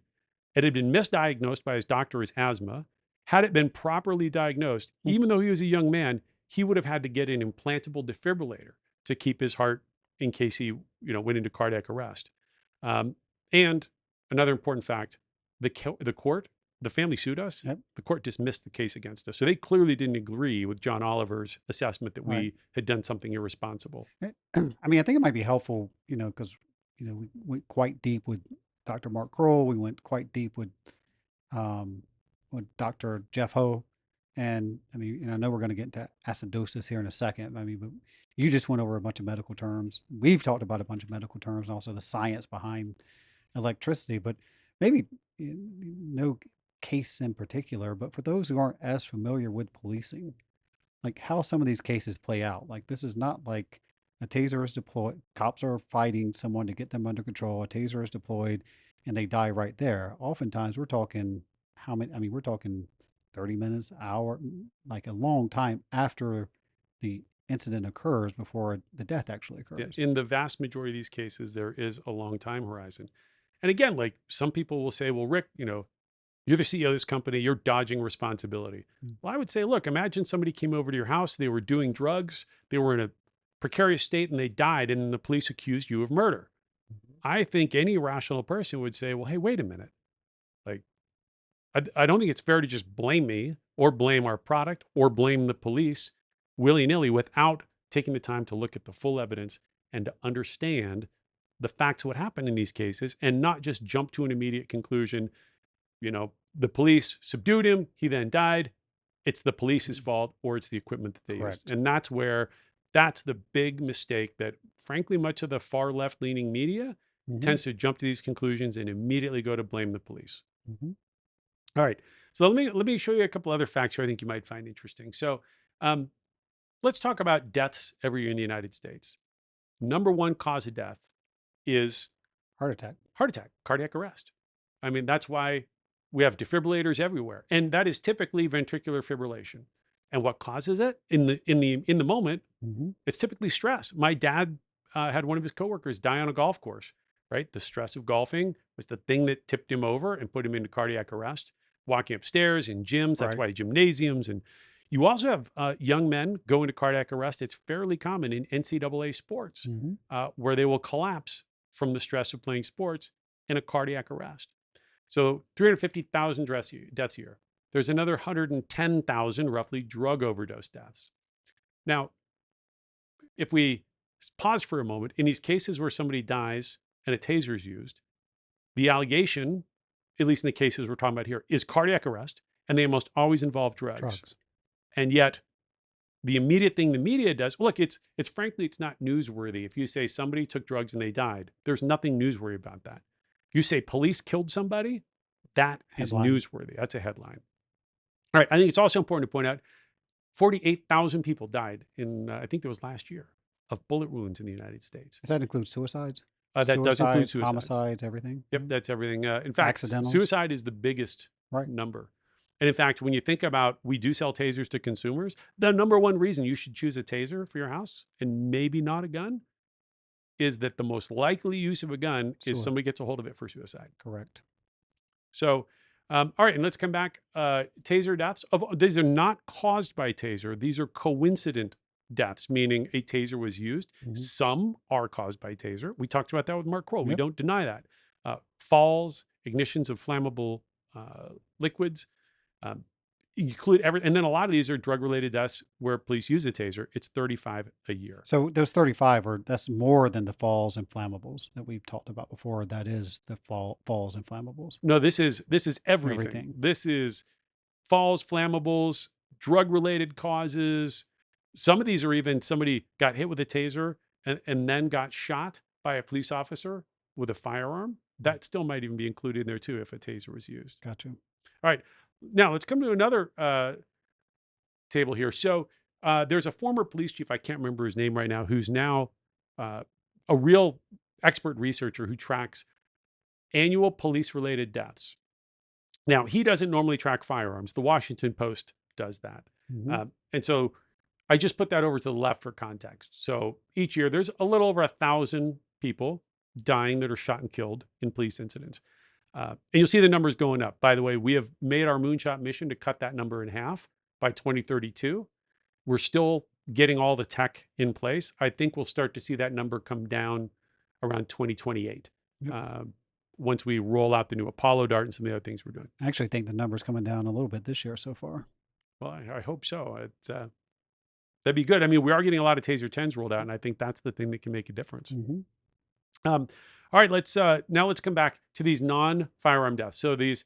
It had been misdiagnosed by his doctor as asthma. Had it been properly diagnosed, even though he was a young man, he would have had to get an implantable defibrillator to keep his heart in case he, went into cardiac arrest. And another important fact, the family sued us. Yep. The court dismissed the case against us. So they clearly didn't agree with John Oliver's assessment that we had done something irresponsible. I mean, I think it might be helpful, because, we went quite deep with Dr. Mark Kroll. We went quite deep with Dr. Jeff Ho. And I mean, I know we're going to get into acidosis here in a second. I mean, but you just went over a bunch of medical terms. We've talked about a bunch of medical terms and also the science behind electricity, but maybe no case in particular, but for those who aren't as familiar with policing, like how some of these cases play out. Like this is not like a taser is deployed, cops are fighting someone to get them under control, a taser is deployed and they die right there. Oftentimes we're talking we're talking 30 minutes, hour, like a long time after the incident occurs before the death actually occurs. Yeah, in the vast majority of these cases, there is a long time horizon. And again, like some people will say, well, Rick, you're the CEO of this company, you're dodging responsibility. Well, I would say, look, imagine somebody came over to your house, they were doing drugs, they were in a precarious state and they died, and the police accused you of murder. I think any rational person would say, well, hey, wait a minute. Like, I don't think it's fair to just blame me or blame our product or blame the police willy-nilly without taking the time to look at the full evidence and to understand the facts of what happened in these cases and not just jump to an immediate conclusion. The police subdued him, he then died. It's the police's fault or it's the equipment that they used. And that's the big mistake that, frankly, much of the far left-leaning media tends to jump to these conclusions and immediately go to blame the police. All right. So let me show you a couple other facts here I think you might find interesting. So let's talk about deaths every year in the United States. Number one cause of death is Heart attack, cardiac arrest. I mean, that's why we have defibrillators everywhere. And that is typically ventricular fibrillation. And what causes it in the moment, it's typically stress. My dad had one of his coworkers die on a golf course, right? The stress of golfing was the thing that tipped him over and put him into cardiac arrest. Walking upstairs in gyms, that's why gymnasiums. And you also have young men go into cardiac arrest. It's fairly common in NCAA sports where they will collapse from the stress of playing sports in a cardiac arrest. So 350,000 deaths a year. There's another 110,000 roughly drug overdose deaths. Now, if we pause for a moment, in these cases where somebody dies and a taser is used, the allegation, at least in the cases we're talking about here, is cardiac arrest, and they almost always involve drugs. And yet, the immediate thing the media does, look, it's frankly, it's not newsworthy. If you say somebody took drugs and they died, there's nothing newsworthy about that. You say police killed somebody, that is newsworthy. That's a headline. All right. I think it's also important to point out 48,000 people died in, I think it was last year, of bullet wounds in the United States. Does that include suicides? That does include suicides. Homicides, everything? Yep, that's everything. In fact, Accidentals? suicide is the biggest number. And in fact, when you think about, we do sell tasers to consumers, the number one reason you should choose a taser for your house and maybe not a gun is that the most likely use of a gun is Sure. somebody gets a hold of it for suicide. Correct. So, all right, and let's come back. Taser deaths, these are not caused by taser. These are coincident deaths, meaning a taser was used. Mhm. Some are caused by taser. We talked about that with Mark Kroll. We Yep. don't deny that. Falls, ignitions of flammable liquids, include every, and then a lot of these are drug-related deaths where police use a taser. It's 35 a year. So those 35 that's more than the falls and flammables that we've talked about before. That is the falls and flammables. No, this is everything. Everything. This is falls, flammables, drug-related causes. Some of these are even somebody got hit with a taser and then got shot by a police officer with a firearm. That still might even be included in there too if a taser was used. Gotcha. All right. Now let's come to another table here. So there's a former police chief, I can't remember his name right now, who's now a real expert researcher who tracks annual police-related deaths. Now, he doesn't normally track firearms. The Washington Post does that. Mhm. And so I just put that over to the left for context. So each year there's a little over 1,000 people dying that are shot and killed in police incidents. And you'll see the numbers going up. By the way, we have made our moonshot mission to cut that number in half by 2032. We're still getting all the tech in place. I think we'll start to see that number come down around 2028. Yep. Once we roll out the new Apollo dart and some of the other things we're doing. I actually think the number's coming down a little bit this year so far. Well, I hope so. That'd be good. I mean, we are getting a lot of Taser 10s rolled out, and I think that's the thing that can make a difference. Mhm. All right, now let's come back to these non-firearm deaths. So these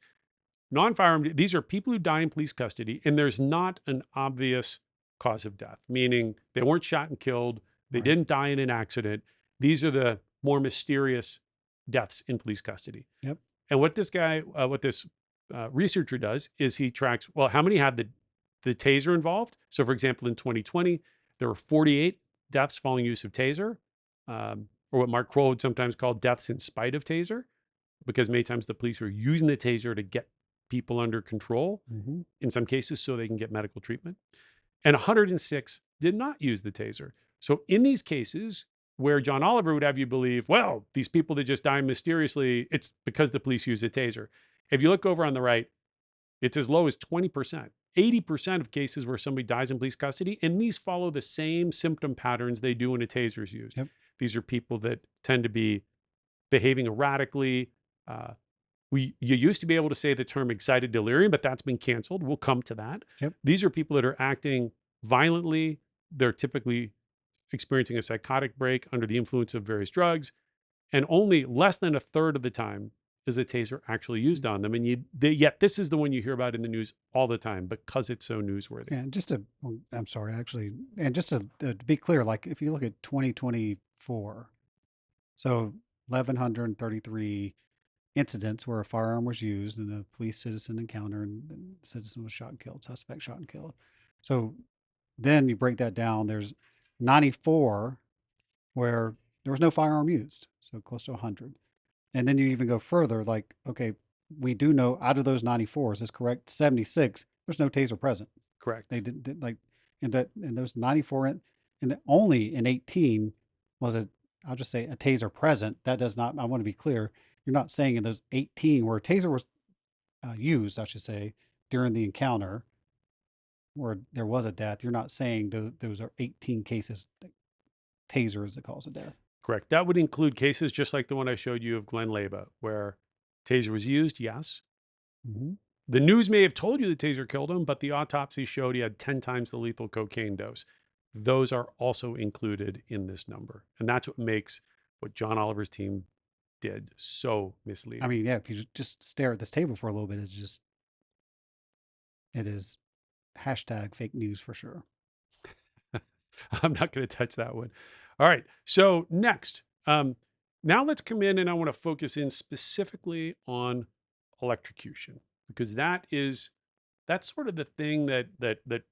non-firearm, these are people who die in police custody, and there's not an obvious cause of death, meaning they weren't shot and killed, they Right. didn't die in an accident. These are the more mysterious deaths in police custody. Yep. And what this guy, what this researcher does is he tracks, well, how many had the taser involved? So for example, in 2020, there were 48 deaths following use of taser, or what Mark Kroll would sometimes call deaths in spite of taser, because many times the police are using the taser to get people under control, Mhm. in some cases so they can get medical treatment. And 106 did not use the taser. So in these cases where John Oliver would have you believe, well, these people that just die mysteriously, it's because the police use a taser. If you look over on the right, it's as low as 20%. 80% of cases where somebody dies in police custody, and these follow the same symptom patterns they do when a taser is used. Yep. These are people that tend to be behaving erratically. You used to be able to say the term excited delirium, but that's been canceled. We'll come to that. Yep. These are people that are acting violently. They're typically experiencing a psychotic break under the influence of various drugs. And only less than a third of the time is a taser actually used on them. And yet this is the one you hear about in the news all the time because it's so newsworthy. And I'm sorry, actually, and just to be clear, like if you look at 2024, so 1,133 incidents where a firearm was used in a police citizen encounter and citizen was shot and killed, suspect shot and killed. So then you break that down, there's 94 where there was no firearm used, so close to 100. And then you even go further, like, okay, we do know out of those 94, is this correct? 76, there's no taser present. Correct. They did like, in those 94, and only in 18 was I'll just say a taser present. That does not, I want to be clear, you're not saying in those 18 where a taser was used, I should say, during the encounter where there was a death, you're not saying those are 18 cases, taser is the cause of death. Correct. That would include cases just like the one I showed you of Glenn Leba, where taser was used, yes. Mm-hmm. The news may have told you the taser killed him, but the autopsy showed he had 10 times the lethal cocaine dose. Those are also included in this number. And that's what makes what John Oliver's team did so misleading. I mean, yeah, if you just stare at this table for a little bit, it is hashtag fake news for sure. I'm not going to touch that one. All right. So next, now let's come in and I want to focus in specifically on electrocution, because that's sort of the thing that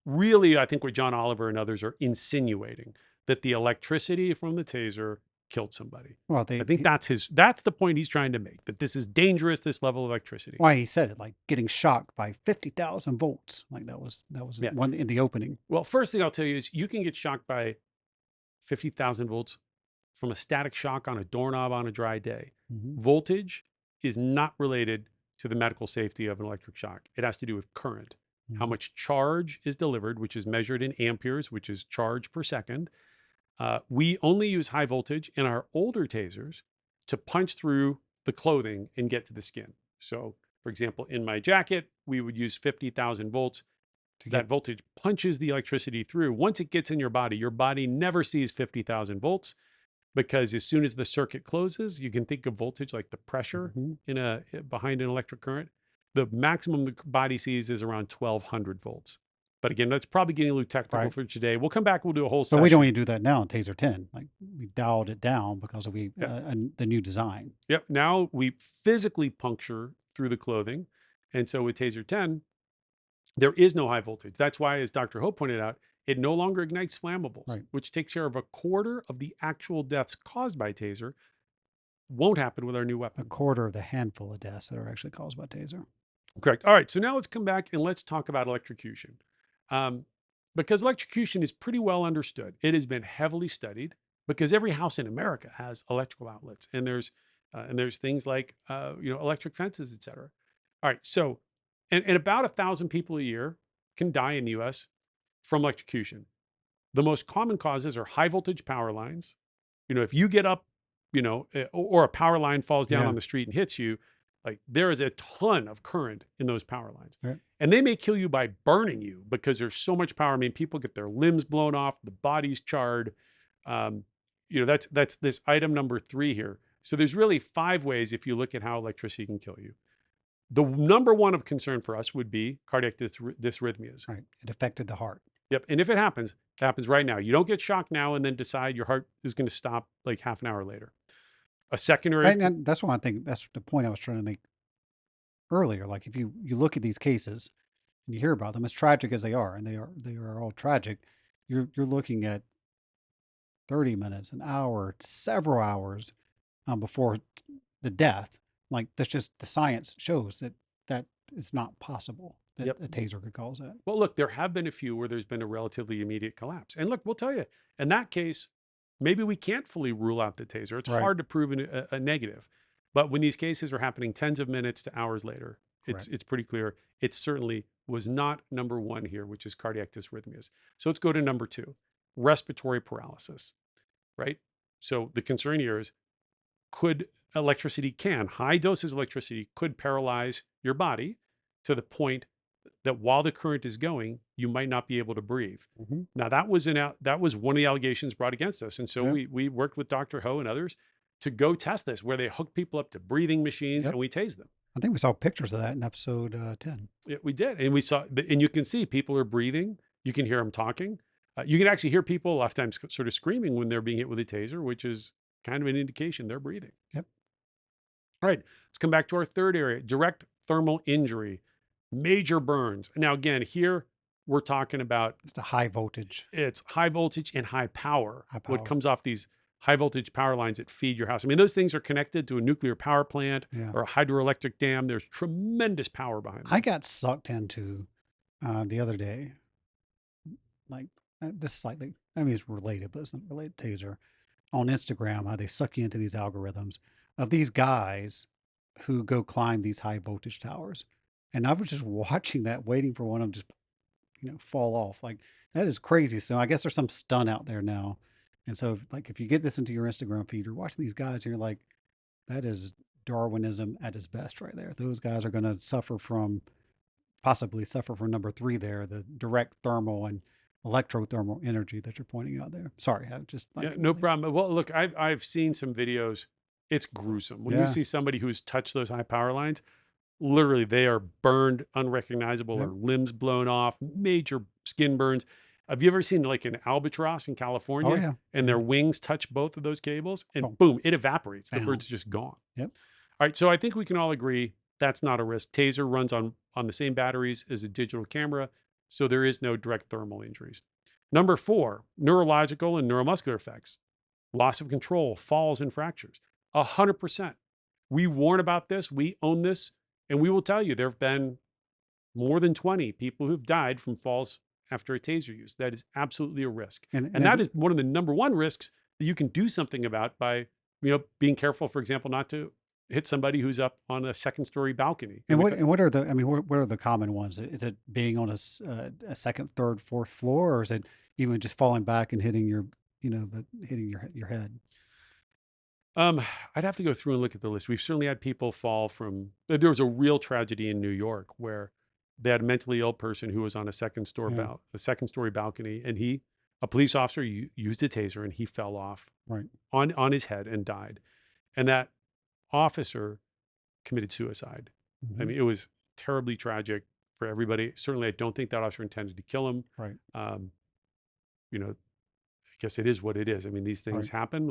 really, I think what John Oliver and others are insinuating, that the electricity from the taser killed somebody. Well, I think that's the point he's trying to make, that this is dangerous, this level of electricity. why he said it, like getting shocked by 50,000 volts. Like that was Yeah. one in the opening. Well, first thing I'll tell you is you can get shocked by 50,000 volts from a static shock on a doorknob on a dry day. Mhm. Voltage is not related to the medical safety of an electric shock. It has to do with current, how Mhm. much charge is delivered, which is measured in amperes, which is charge per second. We only use high voltage in our older tasers to punch through the clothing and get to the skin. So, for example, in my jacket, we would use 50,000 volts. That voltage punches the electricity through. Once it gets in your body never sees 50,000 volts, because as soon as the circuit closes, you can think of voltage like the pressure Mhm. behind an electric current. The maximum the body sees is around 1200 volts. But again, that's probably getting a little technical Right. for today. We'll come back. We'll do a whole But session. we don't even do that now in Taser 10. Like we dialed it down because of Yeah. the new design. Yep. Now we physically puncture through the clothing. And so with Taser 10, there is no high voltage. That's why, as Dr. Ho pointed out, it no longer ignites flammables, Right. which takes care of a quarter of the actual deaths caused by Taser. Won't happen with our new A weapon. quarter of the handful of deaths that are actually caused by Taser. Correct. All right. So now let's come back and let's talk about electrocution. Because electrocution is pretty well understood. It has been heavily studied because every house in America has electrical outlets, and there's things like electric fences, et cetera. All right. So, and about 1,000 people a year can die in the U.S. from electrocution. The most common causes are high voltage power lines. If you get up, or a power line falls down Yeah. on the street and hits you, like there is a ton of current in those power lines. Right. And they may kill you by burning you because there's so much power. I mean, people get their limbs blown off, the body's charred. That's this item number 3 here. So there's really 5 ways if you look at how electricity can kill you. The number one of concern for us would be cardiac dysrhythmias. Right. It affected the heart. Yep. And if it happens right now. You don't get shocked now and then decide your heart is going to stop like half an hour later. A secondary. And that's why I think that's the point I was trying to make earlier. Like if you look at these cases and you hear about them, as tragic as they are, and they are all tragic, you're looking at 30 minutes, an hour, several hours before the death. Like that's just the science shows that it's not possible that Yep. a taser could cause that. Well, look, there have been a few where there's been a relatively immediate collapse. And look, we'll tell you, in that case, maybe we can't fully rule out the taser. It's Right. hard to prove a negative. But when these cases are happening tens of minutes to hours later, Correct. it's pretty clear. It certainly was not number 1 here, which is cardiac dysrhythmias. So let's go to number 2, respiratory paralysis, right? So the concern here is, high doses of electricity could paralyze your body to the point that while the current is going, you might not be able to breathe. Mhm. Now that was one of the allegations brought against us. And so Yep. we worked with Dr. Ho and others to go test this, where they hook people up to breathing machines Yep. and we tased them. I think we saw pictures of that in episode 10. Yeah, we did. And we saw, and you can see people are breathing. You can hear them talking. You can actually hear people a lot of times sort of screaming when they're being hit with a taser, which is kind of an indication they're breathing. Yep. All right, let's come back to our third area, direct thermal injury, major burns. Now, again, here we're talking about It's the high voltage. it's high voltage and high power. High power. What comes off these high voltage power lines that feed your house. I mean, those things are connected to a nuclear power plant Yeah. or a hydroelectric dam. There's tremendous power behind I them. got sucked into the other day, like this slightly, I mean, it's related, but it's not related to Taser. On Instagram, how they suck you into these algorithms of these guys who go climb these high voltage towers. And I was just watching that, waiting for one of them just, fall off. Like that is crazy. So I guess there's some stunt out there now. And so if you get this into your Instagram feed, you're watching these guys and you're like, that is Darwinism at its best right there. Those guys are going to possibly suffer from number 3 there, the direct thermal and electrothermal energy that you're pointing out there. Sorry, I just Yeah, no problem. Well, look, I've seen some videos. It's gruesome. When Yeah. you see somebody who's touched those high power lines, literally they are burned, unrecognizable, Yep. or limbs blown off, major skin burns. Have you ever seen like an albatross in California Oh yeah. and their wings touch both of those cables and Oh. boom, it evaporates. The Bam. bird's just gone. Yep. All right. So I think we can all agree that's not a risk. Taser runs on the same batteries as a digital camera. So there is no direct thermal injuries. Number 4, neurological and neuromuscular effects. loss of control, falls, and fractures. 100%. We warn about this. We own this. And we will tell you there have been more than 20 people who've died from falls after a taser use. That is absolutely a risk. And that is one of the number one risks that you can do something about by, being careful, for example, not to hit somebody who's up on a second-story balcony. And what are the, I mean, what are the common ones? Is it being on a second, third, fourth floor, or is it even just falling back and hitting your, hitting your head? I'd have to go through and look at the list. We've certainly had people fall from, there was a real tragedy in New York where they had a mentally ill person who was on a second story balcony, and a police officer used a taser, and he fell off on his head and died. And that officer committed suicide. I mean, it was terribly tragic for everybody. Certainly, I don't think that officer intended to kill him. Right. I guess it is what it is. I mean, these things happen.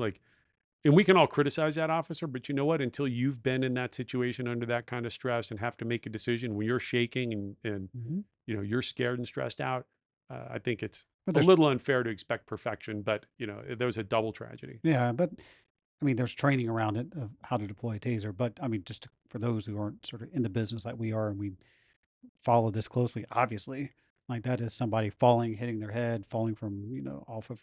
And we can all criticize that officer, but you know what? Until you've been in that situation under that kind of stress and have to make a decision when you're shaking and you're scared and stressed out, I think it's a little unfair to expect perfection. But there was a double tragedy. Yeah, but I mean, there's training around it of how to deploy a taser. But I mean, just for those who aren't sort of in the business like we are, and we follow this closely, obviously, like that is somebody falling, hitting their head, falling from off of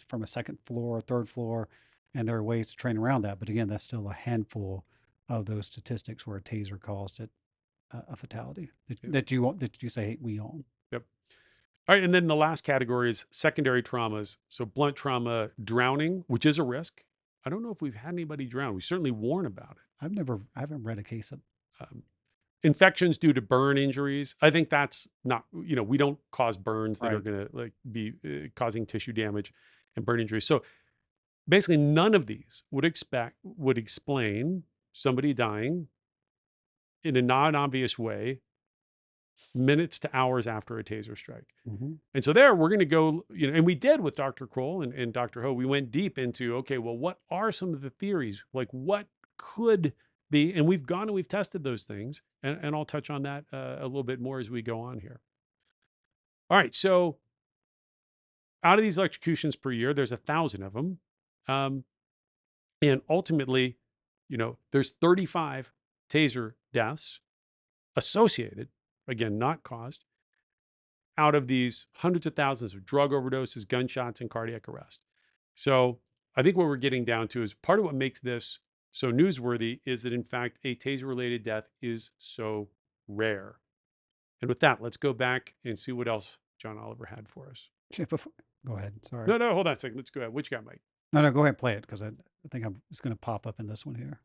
from a second floor, third floor. And there are ways to train around that. But again, that's still a handful of those statistics where a taser caused it a fatality that you say we own. Yep. All right. And then the last category is secondary traumas. So blunt trauma, drowning, which is a risk. I don't know if we've had anybody drown. We certainly warn about it. I haven't read a case of infections due to burn injuries. I think that's not, we don't cause burns that are going to be causing tissue damage and burn injuries. So basically, none of these would explain somebody dying in a non-obvious way minutes to hours after a taser strike. And so there, we're going to go, and we did with Dr. Kroll and Dr. Ho, we went deep into, okay, well, what are some of the theories? Like what could be, and we've gone and we've tested those things, and I'll touch on that a little bit more as we go on here. All right, so out of these electrocutions per year, there's 1,000 of them. And ultimately, there's 35 taser deaths associated, again, not caused, out of these hundreds of thousands of drug overdoses, gunshots, and cardiac arrest. So I think what we're getting down to is part of what makes this so newsworthy is that, in fact, a taser-related death is so rare. And with that, let's go back and see what else John Oliver had for us. Go ahead. Sorry. No, hold on a second. Let's go ahead. What you got, Mike? No, go ahead and play it because I think it's going to pop up in this one here.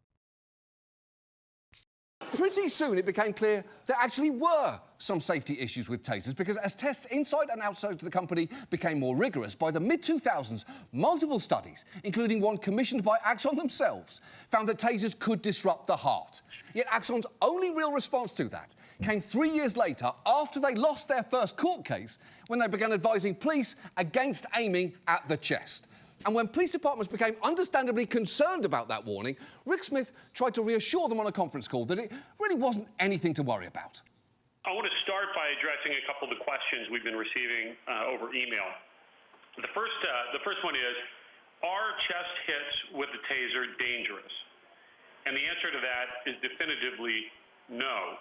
Pretty soon it became clear there actually were some safety issues with tasers because as tests inside and outside of the company became more rigorous, by the mid-2000s, multiple studies, including one commissioned by Axon themselves, found that tasers could disrupt the heart. Yet Axon's only real response to that came 3 years later after they lost their first court case when they began advising police against aiming at the chest. And when police departments became understandably concerned about that warning, Rick Smith tried to reassure them on a conference call that it really wasn't anything to worry about. I want to start by addressing a couple of the questions we've been receiving over email. The first one is, are chest hits with the taser dangerous? And the answer to that is definitively no.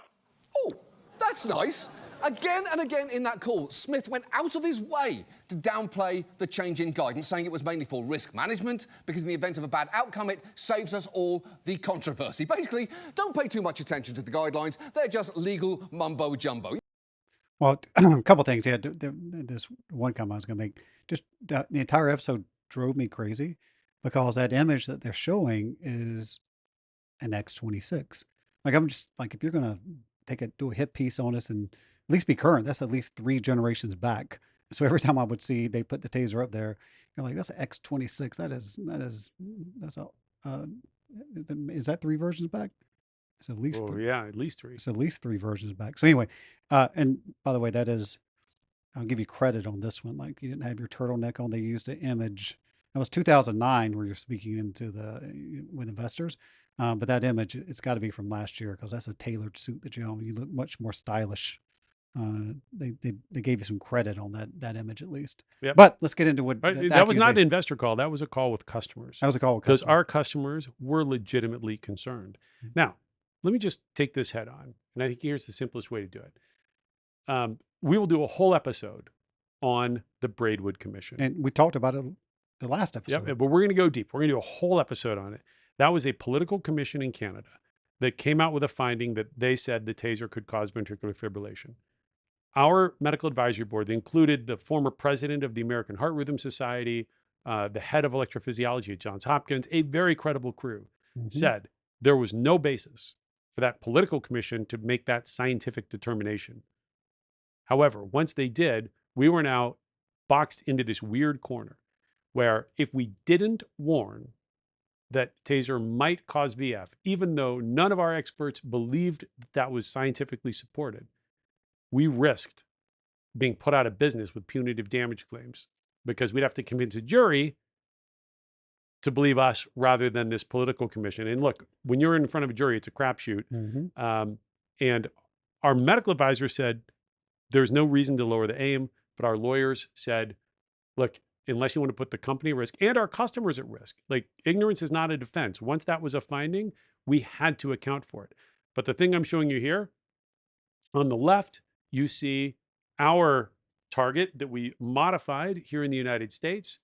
Oh, that's nice. Again and again in that call, Smith went out of his way to downplay the change in guidance, saying it was mainly for risk management, because in the event of a bad outcome, it saves us all the controversy. Basically, don't pay too much attention to the guidelines. They're just legal mumbo-jumbo. Well, a couple things. Yeah, this one comment I was going to make. Just the entire episode drove me crazy because that image that they're showing is an X-26. Like, I'm just like, if you're going to do a hit piece on us and at least be current, that's at least 3 generations back. So every time I would see they put the taser up there, you're like, that's an X-26. Is that 3 versions back? It's at least three. Yeah, at least 3. It's at least 3 versions back. So anyway, and by the way, I'll give you credit on this one. Like, you didn't have your turtleneck on. They used an image. That was 2009 where you're speaking with investors. But that image, it's got to be from last year because that's a tailored suit that you own. You look much more stylish they gave you some credit on that image at least. Yep. But let's get into what Right, the that was not an accusation. investor call. That was a call with customers. That was a call with Because customer. our customers were legitimately concerned. Now, let me just take this head on. And I think here's the simplest way to do it. We will do a whole episode on the Braidwood Commission. And we talked about it the last episode. Yep, but we're going to go deep. We're going to do a whole episode on it. That was a political commission in Canada that came out with a finding that they said the taser could cause ventricular fibrillation. Our medical advisory board, they included the former president of the American Heart Rhythm Society, the head of electrophysiology at Johns Hopkins, a very credible crew, said there was no basis for that political commission to make that scientific determination. However, once they did, we were now boxed into this weird corner where if we didn't warn that taser might cause VF, even though none of our experts believed that was scientifically supported, we risked being put out of business with punitive damage claims because we'd have to convince a jury to believe us rather than this political commission. And look, when you're in front of a jury, it's a crapshoot. And our medical advisor said there's no reason to lower the aim, but our lawyers said, look, unless you want to put the company at risk and our customers at risk, like ignorance is not a defense. Once that was a finding, we had to account for it. But the thing I'm showing you here, on the left, you see our target that we modified here in the United States,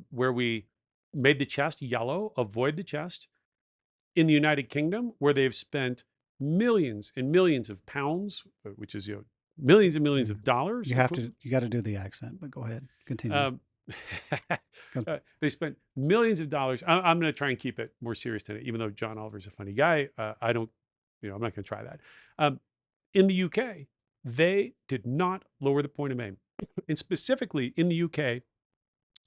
where we made the chest yellow, avoid the chest. In the United Kingdom, where they've spent millions and millions of pounds, which is millions and millions of dollars. You got to do the accent, but go ahead, continue. They spent millions of dollars. I'm going to try and keep it more serious than it, even though John Oliver's a funny guy. I'm not going to try that. In the UK, they did not lower the point of aim. And specifically in the UK,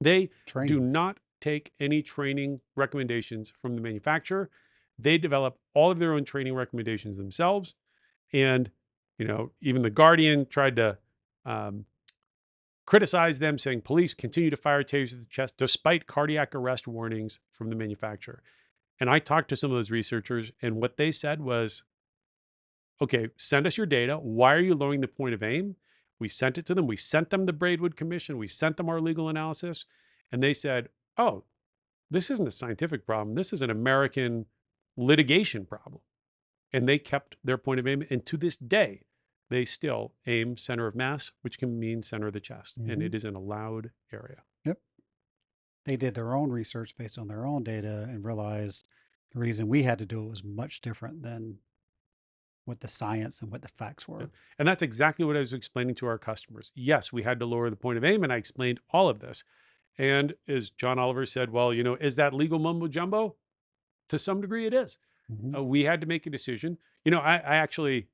they do not take any training recommendations from the manufacturer. They develop all of their own training recommendations themselves. And, even the Guardian tried to criticize them, saying police continue to fire tasers to the chest despite cardiac arrest warnings from the manufacturer. And I talked to some of those researchers, and what they said was, okay, send us your data. Why are you lowering the point of aim? We sent it to them. We sent them the Braidwood Commission. We sent them our legal analysis. And they said, oh, this isn't a scientific problem. This is an American litigation problem. And they kept their point of aim. And to this day, they still aim center of mass, which can mean center of the chest. And it is an allowed area. Yep. They did their own research based on their own data and realized the reason we had to do it was much different than what the science and what the facts were. Yep. And that's exactly what I was explaining to our customers. Yes, we had to lower the point of aim, and I explained all of this. And as John Oliver said, well, is that legal mumbo jumbo? To some degree, it is. We had to make a decision. I actually,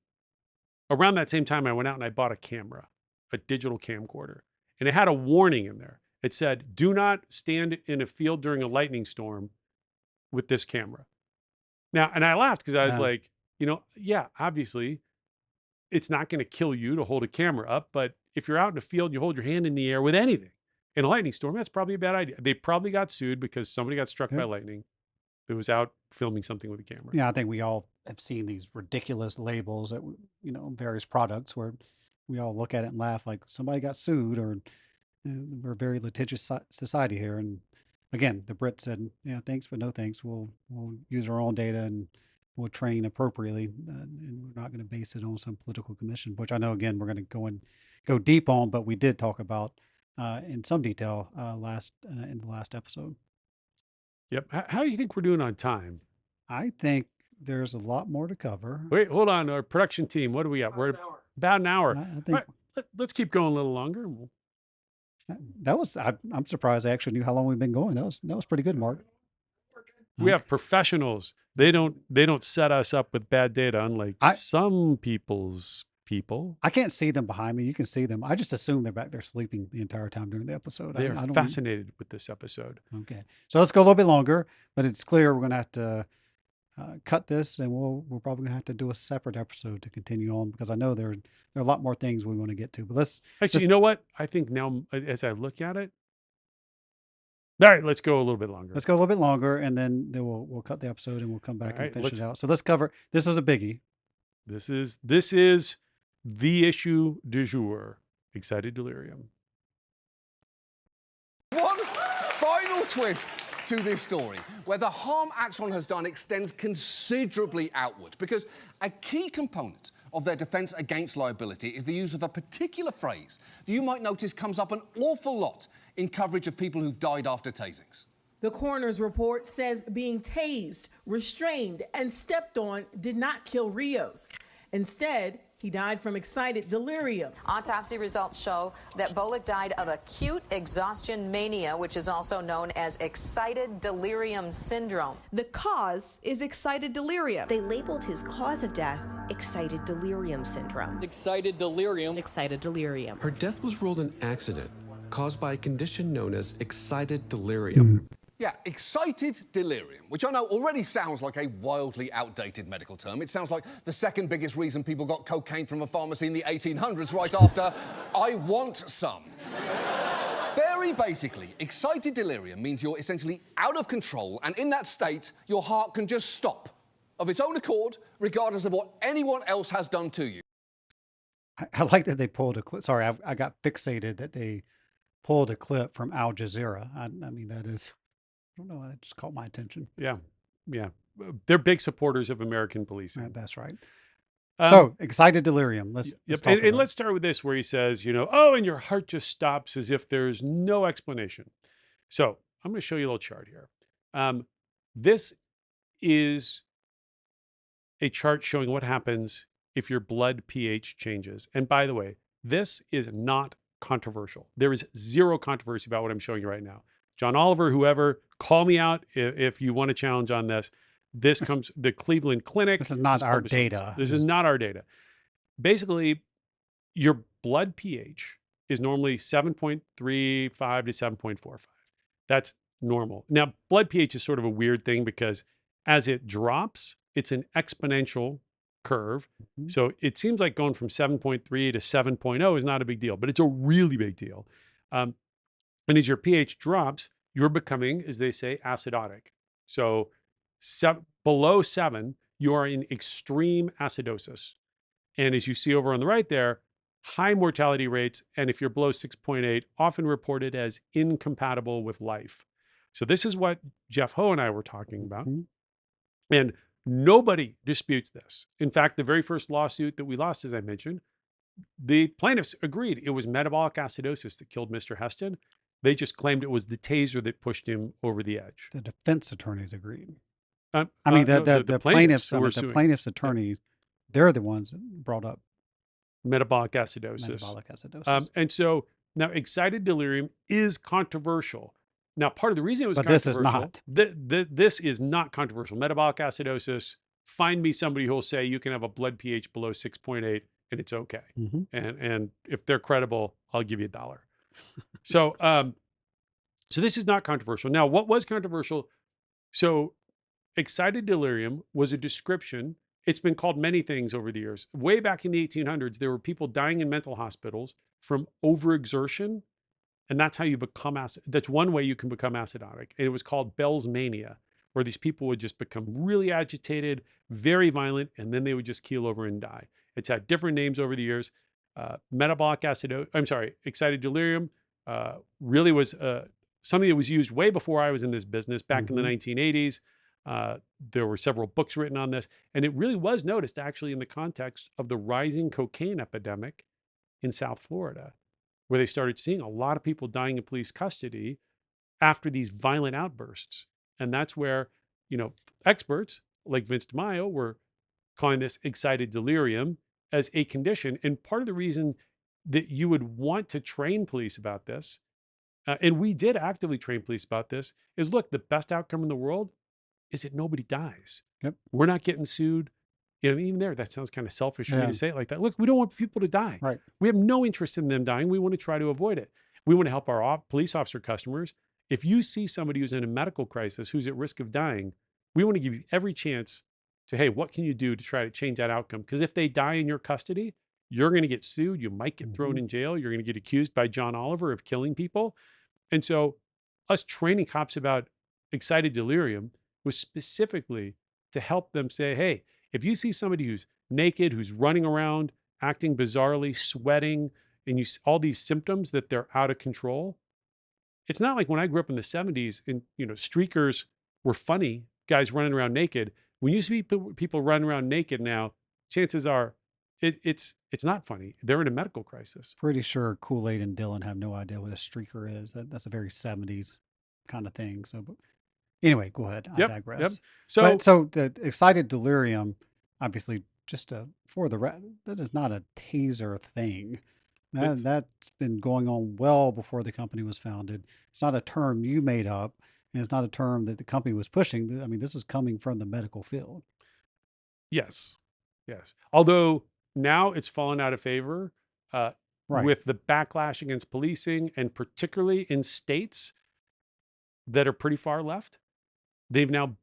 around that same time, I went out and I bought a camera, a digital camcorder, and it had a warning in there. It said, do not stand in a field during a lightning storm with this camera. Now, and I laughed because I was like, yeah, obviously it's not going to kill you to hold a camera up, but if you're out in a field, you hold your hand in the air with anything in a lightning storm, that's probably a bad idea. They probably got sued because somebody got struck by lightning that was out filming something with a camera. Yeah, I think we all have seen these ridiculous labels that, various products where we all look at it and laugh like somebody got sued, or we're a very litigious society here. And again, the Brits said, yeah, thanks, but no thanks. We'll use our own data and we'll train appropriately. And we're not going to base it on some political commission, which I know, again, we're going to go deep on, but we did talk about in some detail in the last episode. Yep. How do you think we're doing on time? I think there's a lot more to cover. Wait, hold on. Our production team, what do we got? We're about an hour. I think let's keep going a little longer. I'm surprised I actually knew how long we've been going. That was pretty good, Mark. We have professionals. They don't set us up with bad data, unlike some people's people. I can't see them behind me. You can see them. I just assume they're back there sleeping the entire time during the episode. They are fascinated with this episode. Okay. So let's go a little bit longer, but it's clear we're going to have to cut this, and we're probably going to have to do a separate episode to continue on, because I know there are a lot more things we want to get to. But you know what? I think now, as I look at it, all right, let's go a little bit longer. Let's go a little bit longer, and then we'll cut the episode and we'll come back and finish it out. So let's cover. This is a biggie. This is the issue du jour, excited delirium. One final twist to this story, where the harm Axon has done extends considerably outward, because a key component of their defense against liability is the use of a particular phrase that you might notice comes up an awful lot in coverage of people who've died after tasings. The coroner's report says being tased, restrained, and stepped on did not kill Rios. Instead, he died from excited delirium. Autopsy results show that Bolick died of acute exhaustion mania, which is also known as excited delirium syndrome. The cause is excited delirium. They labeled his cause of death excited delirium syndrome. Excited delirium. Excited delirium. Her death was ruled an accident caused by a condition known as excited delirium. Yeah, excited delirium, which I know already sounds like a wildly outdated medical term. It sounds like the second biggest reason people got cocaine from a pharmacy in the 1800s right after I want some. Very basically, excited delirium means you're essentially out of control, and in that state, your heart can just stop of its own accord, regardless of what anyone else has done to you. I like that they pulled a clip. Sorry, I got fixated that they pulled a clip from Al Jazeera. I mean, that is... I don't know. It just caught my attention. Yeah. They're big supporters of American policing. That's right. So, excited delirium. Let's talk about and let's start with this, where he says, oh, and your heart just stops as if there's no explanation. So I'm going to show you a little chart here. This is a chart showing what happens if your blood pH changes. And by the way, this is not controversial. There is zero controversy about what I'm showing you right now. John Oliver, whoever, call me out if you want to challenge on this. This comes, the Cleveland Clinic. This is not our data. This is not our data. Basically, your blood pH is normally 7.35 to 7.45. That's normal. Now, blood pH is sort of a weird thing because as it drops, it's an exponential curve. Mm-hmm. So it seems like going from 7.3 to 7.0 is not a big deal, but it's a really big deal. And as your pH drops, you're becoming, as they say, acidotic. So below 7, you are in extreme acidosis. And as you see over on the right there, high mortality rates, and if you're below 6.8, often reported as incompatible with life. So this is what Jeff Ho and I were talking about. Mm-hmm. And nobody disputes this. In fact, the very first lawsuit that we lost, as I mentioned, the plaintiffs agreed it was metabolic acidosis that killed Mr. Heston. They just claimed it was the taser that pushed him over the edge. The defense attorneys agreed. The plaintiffs' attorneys, they're the ones that brought up metabolic acidosis. And so now excited delirium is controversial. Now, part of the reason it was controversial, this is not controversial. Metabolic acidosis, find me somebody who will say you can have a blood pH below 6.8 and it's okay. Mm-hmm. And if they're credible, I'll give you $1. So, so this is not controversial. Now, what was controversial? So excited delirium was a description. It's been called many things over the years. Way back in the 1800s, there were people dying in mental hospitals from overexertion. And that's how you become that's one way you can become acidotic. And it was called Bell's mania, where these people would just become really agitated, very violent, and then they would just keel over and die. It's had different names over the years. Excited delirium really was something that was used way before I was in this business, back in the 1980s. There were several books written on this, and it really was noticed actually in the context of the rising cocaine epidemic in South Florida, where they started seeing a lot of people dying in police custody after these violent outbursts. And that's where, experts like Vince DiMaio were calling this excited delirium as a condition. And part of the reason that you would want to train police about this, and we did actively train police about this, is look, the best outcome in the world is that nobody dies. Yep. We're not getting sued. Even there, that sounds kind of selfish for me to say it like that. Look, we don't want people to die. Right. We have no interest in them dying. We want to try to avoid it. We want to help our police officer customers. If you see somebody who's in a medical crisis, who's at risk of dying, we want to give you every chance to, hey, what can you do to try to change that outcome? Because if they die in your custody, you're going to get sued. You might get thrown in jail. You're going to get accused by John Oliver of killing people. And so us training cops about excited delirium was specifically to help them say, hey, if you see somebody who's naked, who's running around acting bizarrely, sweating, and all these symptoms that they're out of control. It's not like when I grew up in the 70s and, streakers were funny, guys running around naked. When you see people running around naked now, chances are it's not funny. They're in a medical crisis. Pretty sure Kool-Aid and Dylan have no idea what a streaker is. That's a very 70s kind of thing. So, but anyway, go ahead. I Yep. digress. So, So the excited delirium, obviously, for that is not a taser thing. That's been going on well before the company was founded. It's not a term you made up, and it's not a term that the company was pushing. I mean, this is coming from the medical field. yes. Although now it's fallen out of favor Right. with the backlash against policing, and particularly in states that are pretty far left, they've now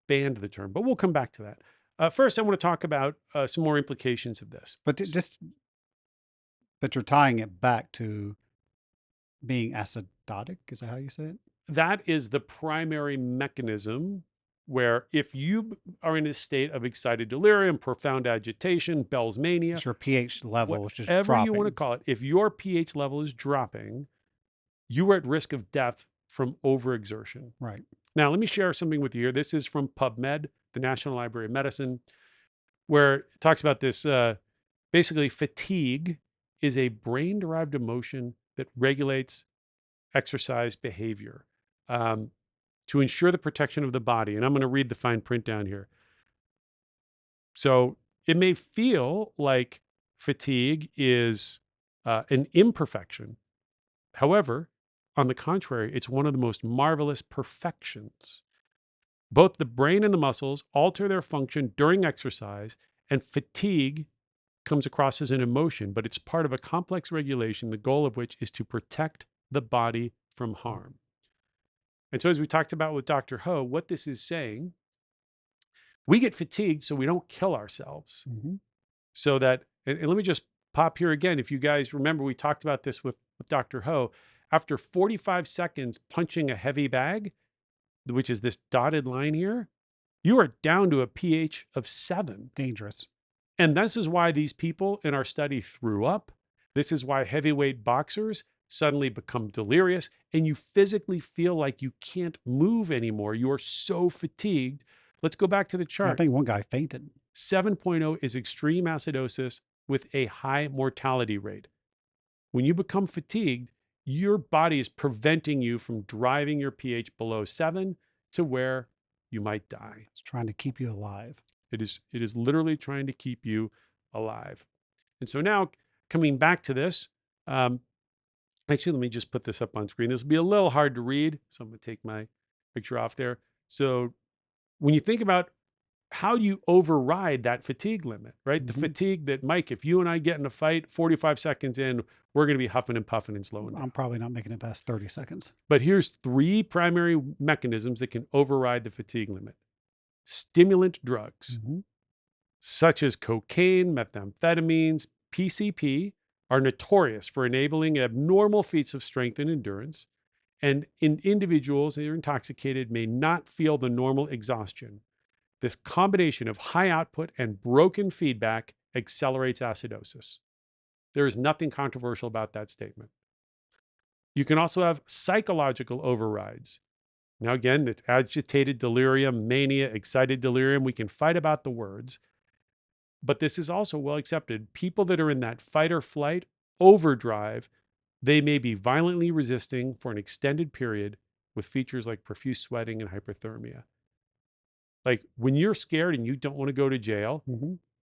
banned the term. But we'll come back to that. First, I want to talk about some more implications of this. But you're tying it back to being acidotic. Is that how you say it? That is the primary mechanism where if you are in a state of excited delirium, profound agitation, Bell's mania, Your pH level is just whatever dropping. you want to call it, if your pH level is dropping, you are at risk of death from overexertion. Right. Now, let me share something with you here. This is from PubMed, the National Library of Medicine, where it talks about this. Basically, fatigue is a brain-derived emotion that regulates exercise behavior to ensure the protection of the body. And I'm going to read the fine print down here. So it may feel like fatigue is an imperfection. However, on the contrary, it's one of the most marvelous perfections. Both the brain and the muscles alter their function during exercise, and fatigue comes across as an emotion, but it's part of a complex regulation, the goal of which is to protect the body from harm. And so, as we talked about with Dr. Ho, what this is saying, we get fatigued so we don't kill ourselves. Mm-hmm. So that, and let me just pop here again. If you guys remember, we talked about this with Dr. Ho. After 45 seconds punching a heavy bag, which is this dotted line here, you are down to a pH of 7. Dangerous. And this is why these people in our study threw up. This is why heavyweight boxers suddenly become delirious, and you physically feel like you can't move anymore. You are so fatigued. Let's go back to the chart. I think one guy fainted. 7.0 is extreme acidosis with a high mortality rate. When you become fatigued, your body is preventing you from driving your pH below 7 to where you might die. It's trying to keep you alive. It is literally trying to keep you alive. And so now, coming back to this, actually, let me just put this up on screen. This will be a little hard to read, so I'm going to take my picture off there. So when you think about how do you override that fatigue limit, right? Mm-hmm. The fatigue that, Mike, if you and I get in a fight, 45 seconds in, we're going to be huffing and puffing and slowing down. I'm probably not making it past 30 seconds. But here's 3 primary mechanisms that can override the fatigue limit. Stimulant drugs, such as cocaine, methamphetamines, PCP, are notorious for enabling abnormal feats of strength and endurance, and individuals that are intoxicated may not feel the normal exhaustion. This combination of high output and broken feedback accelerates acidosis. There is nothing controversial about that statement. You can also have psychological overrides. Now, again, it's agitated delirium, mania, excited delirium. We can fight about the words, but this is also well accepted. People that are in that fight or flight overdrive, they may be violently resisting for an extended period with features like profuse sweating and hyperthermia. Like when you're scared and you don't want to go to jail,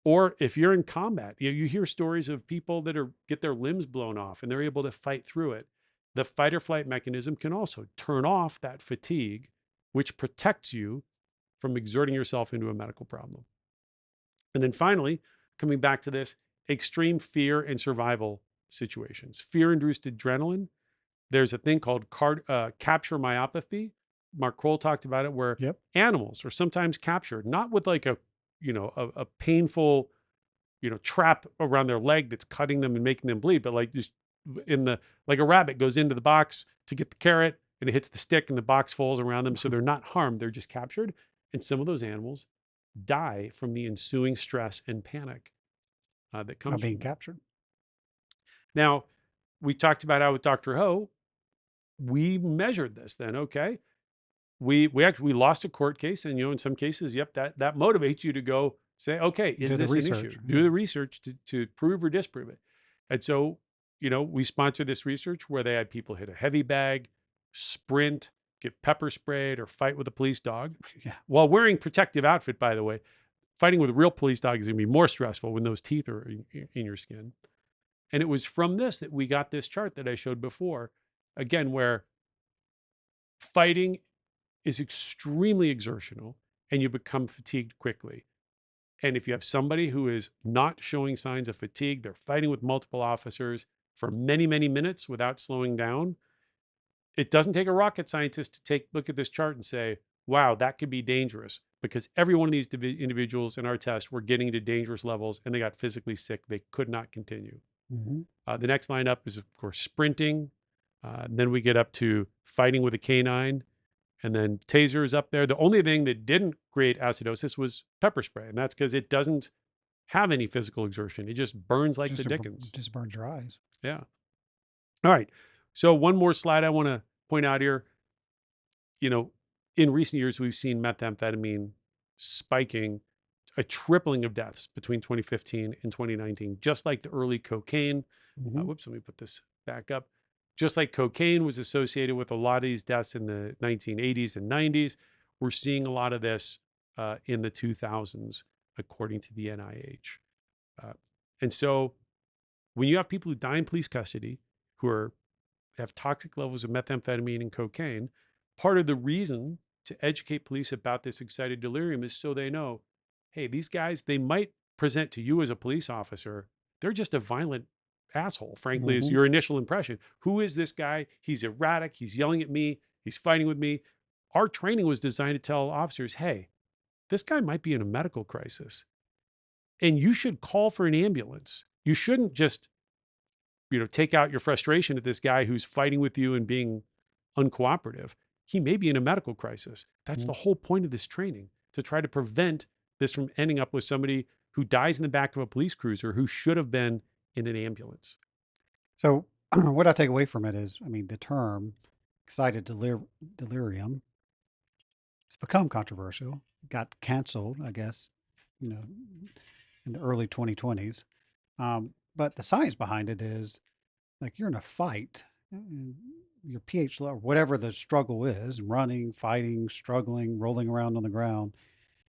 or if you're in combat, you hear stories of people that get their limbs blown off and they're able to fight through it. The fight or flight mechanism can also turn off that fatigue, which protects you from exerting yourself into a medical problem. And then finally, coming back to this, extreme fear and survival situations. Fear-induced adrenaline. There's a thing called capture myopathy. Mark Kroll talked about it, where animals are sometimes captured, not with like a painful, trap around their leg that's cutting them and making them bleed, but like just like a rabbit goes into the box to get the carrot and it hits the stick and the box falls around them. So they're not harmed. They're just captured. And some of those animals die from the ensuing stress and panic. that comes being from that. captured. Now, we talked about how with Dr. Ho, we measured this then, okay? We lost a court case, and in some cases, yep, that motivates you to go say, okay, is Do the this an issue? research, Do yeah. the research to prove or disprove it. And so, we sponsored this research where they had people hit a heavy bag, sprint, get pepper sprayed, or fight with a police dog. Yeah. While wearing protective outfit, by the way. Fighting with a real police dog is going to be more stressful when those teeth are in your skin. And it was from this that we got this chart that I showed before, again, where fighting is extremely exertional and you become fatigued quickly. And if you have somebody who is not showing signs of fatigue, they're fighting with multiple officers for many, many minutes without slowing down. It doesn't take a rocket scientist to look at this chart and say, wow, that could be dangerous, because every one of these individuals in our test were getting to dangerous levels and they got physically sick. They could not continue. Mm-hmm. The next line up is, of course, sprinting. Then we get up to fighting with a canine. And then taser is up there. The only thing that didn't create acidosis was pepper spray. And that's because it doesn't have any physical exertion. It just burns like the dickens. Just burns your eyes. Yeah. All right. So one more slide I want to point out here. In recent years, we've seen methamphetamine spiking, a tripling of deaths between 2015 and 2019, just like the early cocaine. Mm-hmm. Let me put this back up. Just like cocaine was associated with a lot of these deaths in the 1980s and 90s, we're seeing a lot of this in the 2000s, according to the NIH. And so when you have people who die in police custody who have toxic levels of methamphetamine and cocaine, part of the reason to educate police about this excited delirium is so they know, hey, these guys, they might present to you as a police officer, they're just a violent asshole, frankly, is your initial impression. Who is this guy? He's erratic. He's yelling at me. He's fighting with me. Our training was designed to tell officers, hey, this guy might be in a medical crisis and you should call for an ambulance. You shouldn't just, take out your frustration at this guy who's fighting with you and being uncooperative. He may be in a medical crisis. That's the whole point of this training, to try to prevent this from ending up with somebody who dies in the back of a police cruiser who should have been in an ambulance. So what I take away from it is, the term excited delirium, it's become controversial. It got canceled, I guess, in the early 2020s. But the science behind it is, like, you're in a fight, and your pH level, whatever the struggle is, running, fighting, struggling, rolling around on the ground,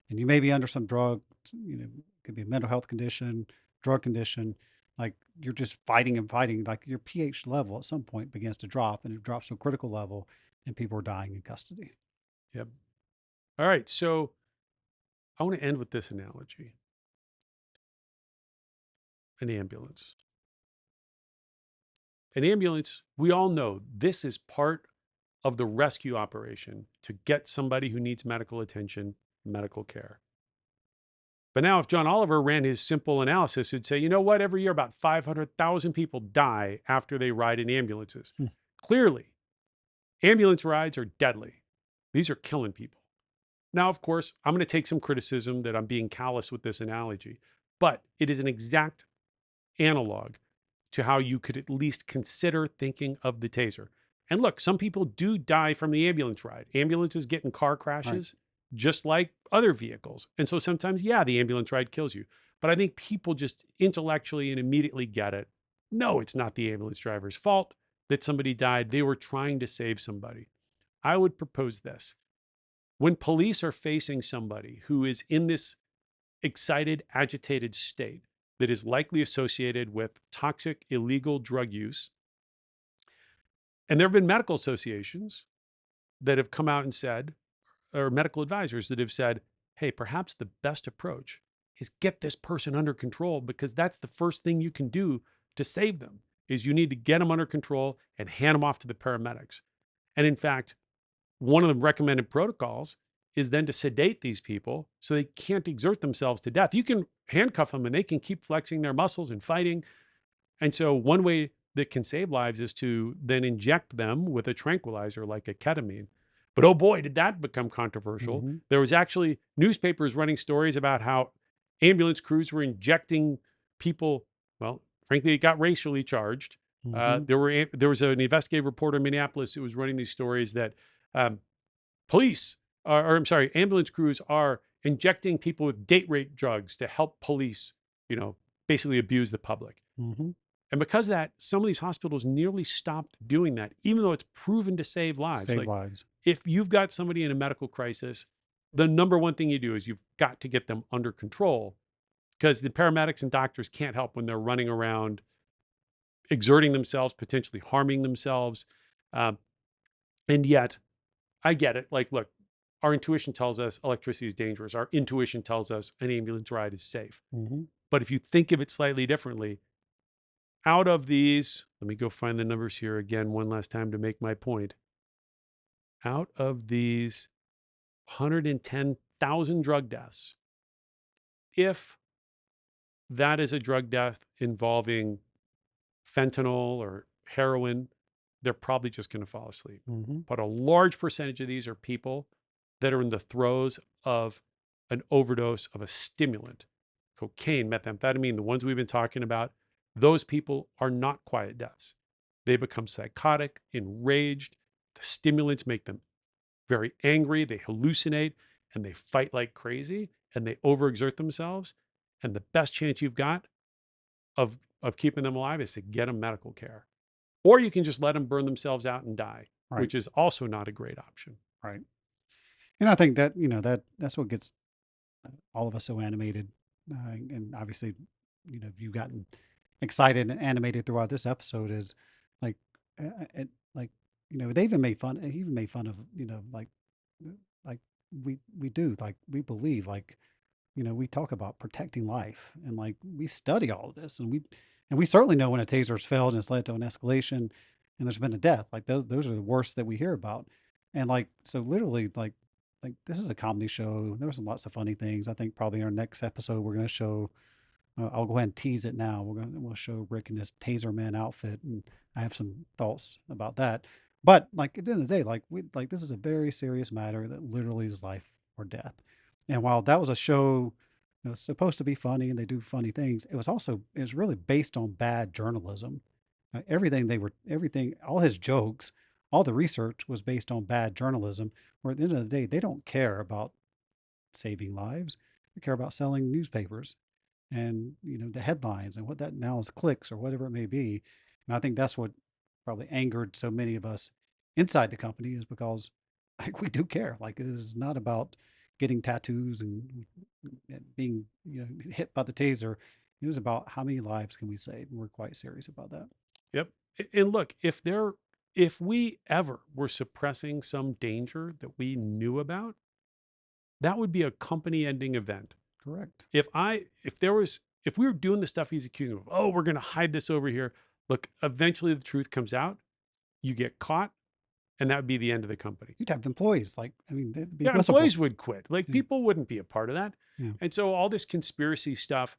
and you may be under some drug, it could be a mental health condition, drug condition, like you're just fighting and fighting, like your pH level at some point begins to drop, and it drops to a critical level and people are dying in custody. Yep. All right. So I want to end with this analogy. An ambulance. An ambulance, we all know this is part of the rescue operation to get somebody who needs medical attention, medical care. But now if John Oliver ran his simple analysis, he'd say, you know what? Every year about 500,000 people die after they ride in ambulances. Clearly, ambulance rides are deadly. These are killing people. Now, of course, I'm going to take some criticism that I'm being callous with this analogy, but it is an exact analog to how you could at least consider thinking of the taser. And look, some people do die from the ambulance ride. Ambulances get in car crashes, just like other vehicles. And so sometimes, yeah, the ambulance ride kills you. But I think people just intellectually and immediately get it. No, it's not the ambulance driver's fault that somebody died. They were trying to save somebody. I would propose this. When police are facing somebody who is in this excited, agitated state that is likely associated with toxic, illegal drug use, and there have been medical associations that have come out and said, or medical advisors that have said, hey, perhaps the best approach is get this person under control, because that's the first thing you can do to save them, is you need to get them under control and hand them off to the paramedics. And in fact, one of the recommended protocols is then to sedate these people so they can't exert themselves to death. You can handcuff them and they can keep flexing their muscles and fighting. And so one way that can save lives is to then inject them with a tranquilizer like a ketamine. But oh boy, did that become controversial. There was actually newspapers running stories about how ambulance crews were injecting people, well, frankly, it got racially charged. Mhm. There was an investigative reporter in Minneapolis who was running these stories that um, police, or I'm sorry, ambulance crews are injecting people with date rape drugs to help police, basically abuse the public. Mhm. And because of that, some of these hospitals nearly stopped doing that, even though it's proven to save lives. Save Like, lives. if you've got somebody in a medical crisis, the number one thing you do is you've got to get them under control, because the paramedics and doctors can't help when they're running around exerting themselves, potentially harming themselves. Um, and yet, I get it. Like, look, our intuition tells us electricity is dangerous. Our intuition tells us an ambulance ride is safe. Mhm. But if you think of it slightly differently, out of these, let me go find the numbers here again one last time to make my point. Out of these 110,000 drug deaths, if that is a drug death involving fentanyl or heroin, they're probably just going to fall asleep. Mhm. But a large percentage of these are people that are in the throes of an overdose of a stimulant, cocaine, methamphetamine, the ones we've been talking about. Those people are not quiet deaths. They become psychotic, enraged. The stimulants make them very angry. They hallucinate and they fight like crazy and they overexert themselves. And the best chance you've got of keeping them alive is to get them medical care. Or you can just let them burn themselves out and die, Right. which is also not a great option. Right. And I think that, that's what gets all of us so animated. And obviously, if you've gotten excited and animated throughout this episode is like, like, they even made fun, he even made fun of, like we do, like we believe, like, we talk about protecting life and like we study all of this and we certainly know when a taser's failed and it's led to an escalation and there's been a death. Like those are the worst that we hear about. And like, so literally like this is a comedy show. There was lots of funny things. I think probably in our next episode, we're going to show, I'll go ahead and tease it now. We'll show Rick in his Taser Man outfit. And I have some thoughts about that. But like at the end of the day, like this is a very serious matter that literally is life or death. And while that was a show that was supposed to be funny and they do funny things, it was really based on bad journalism. Everything, all his jokes, all the research was based on bad journalism. Where at the end of the day, they don't care about saving lives. They care about selling newspapers and, the headlines and what that now is clicks or whatever it may be. And I think that's what probably angered so many of us inside the company is because like we do care. Like it is not about getting tattoos and being, hit by the taser. It was about how many lives can we save? And we're quite serious about that. Yep. And look, if we ever were suppressing some danger that we knew about, that would be a company ending event. Correct. If we were doing the stuff he's accusing of, oh, we're going to hide this over here. Look, eventually the truth comes out. You get caught, and that would be the end of the company. You'd have employees like, I mean, they'd be Employees would quit. Like Yeah. people wouldn't be a part of that. Yeah. And so all this conspiracy stuff,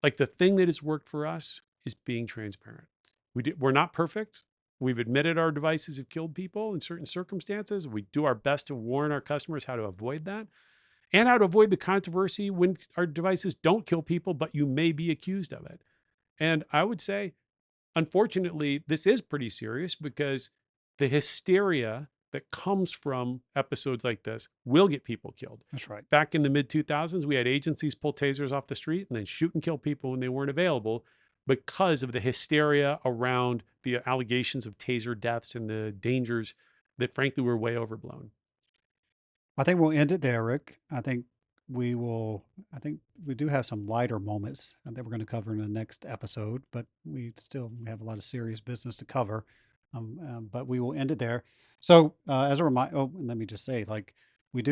like the thing that has worked for us is being transparent. We're not perfect. We've admitted our devices have killed people in certain circumstances. We do our best to warn our customers how to avoid that and how to avoid the controversy when our devices don't kill people, but you may be accused of it. And I would say, unfortunately, this is pretty serious because the hysteria that comes from episodes like this will get people killed. That's right. Back in the mid 2000s, we had agencies pull tasers off the street and then shoot and kill people when they weren't available because of the hysteria around the allegations of taser deaths and the dangers that frankly were way overblown. I think we'll end it there, Rick. I think we do have some lighter moments that we're going to cover in the next episode, but we have a lot of serious business to cover. But we will end it there. So as a reminder, and let me just say, like we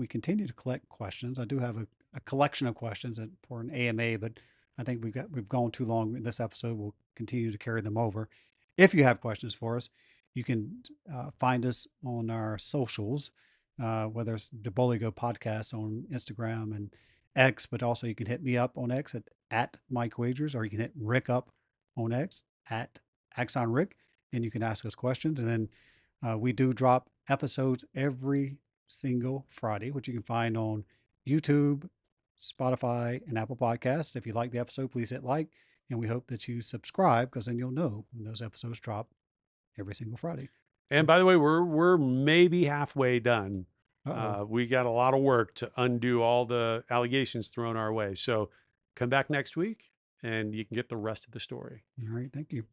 continue to collect questions. I do have a collection of questions for an AMA, but I think we've gone too long in this episode. We'll continue to carry them over. If you have questions for us, you can find us on our socials, whether it's the Boligo Podcast on Instagram and X, but also you can hit me up on X at Mike Wagers, or you can hit Rick up on X at Axon Rick, and you can ask us questions. And then we do drop episodes every single Friday, which you can find on YouTube, Spotify, and Apple Podcasts. If you like the episode, please hit like, and we hope that you subscribe because then you'll know when those episodes drop every single Friday. And by the way, we're maybe halfway done. Uh-oh. We got a lot of work to undo all the allegations thrown our way. So come back next week and you can get the rest of the story. All right. Thank you.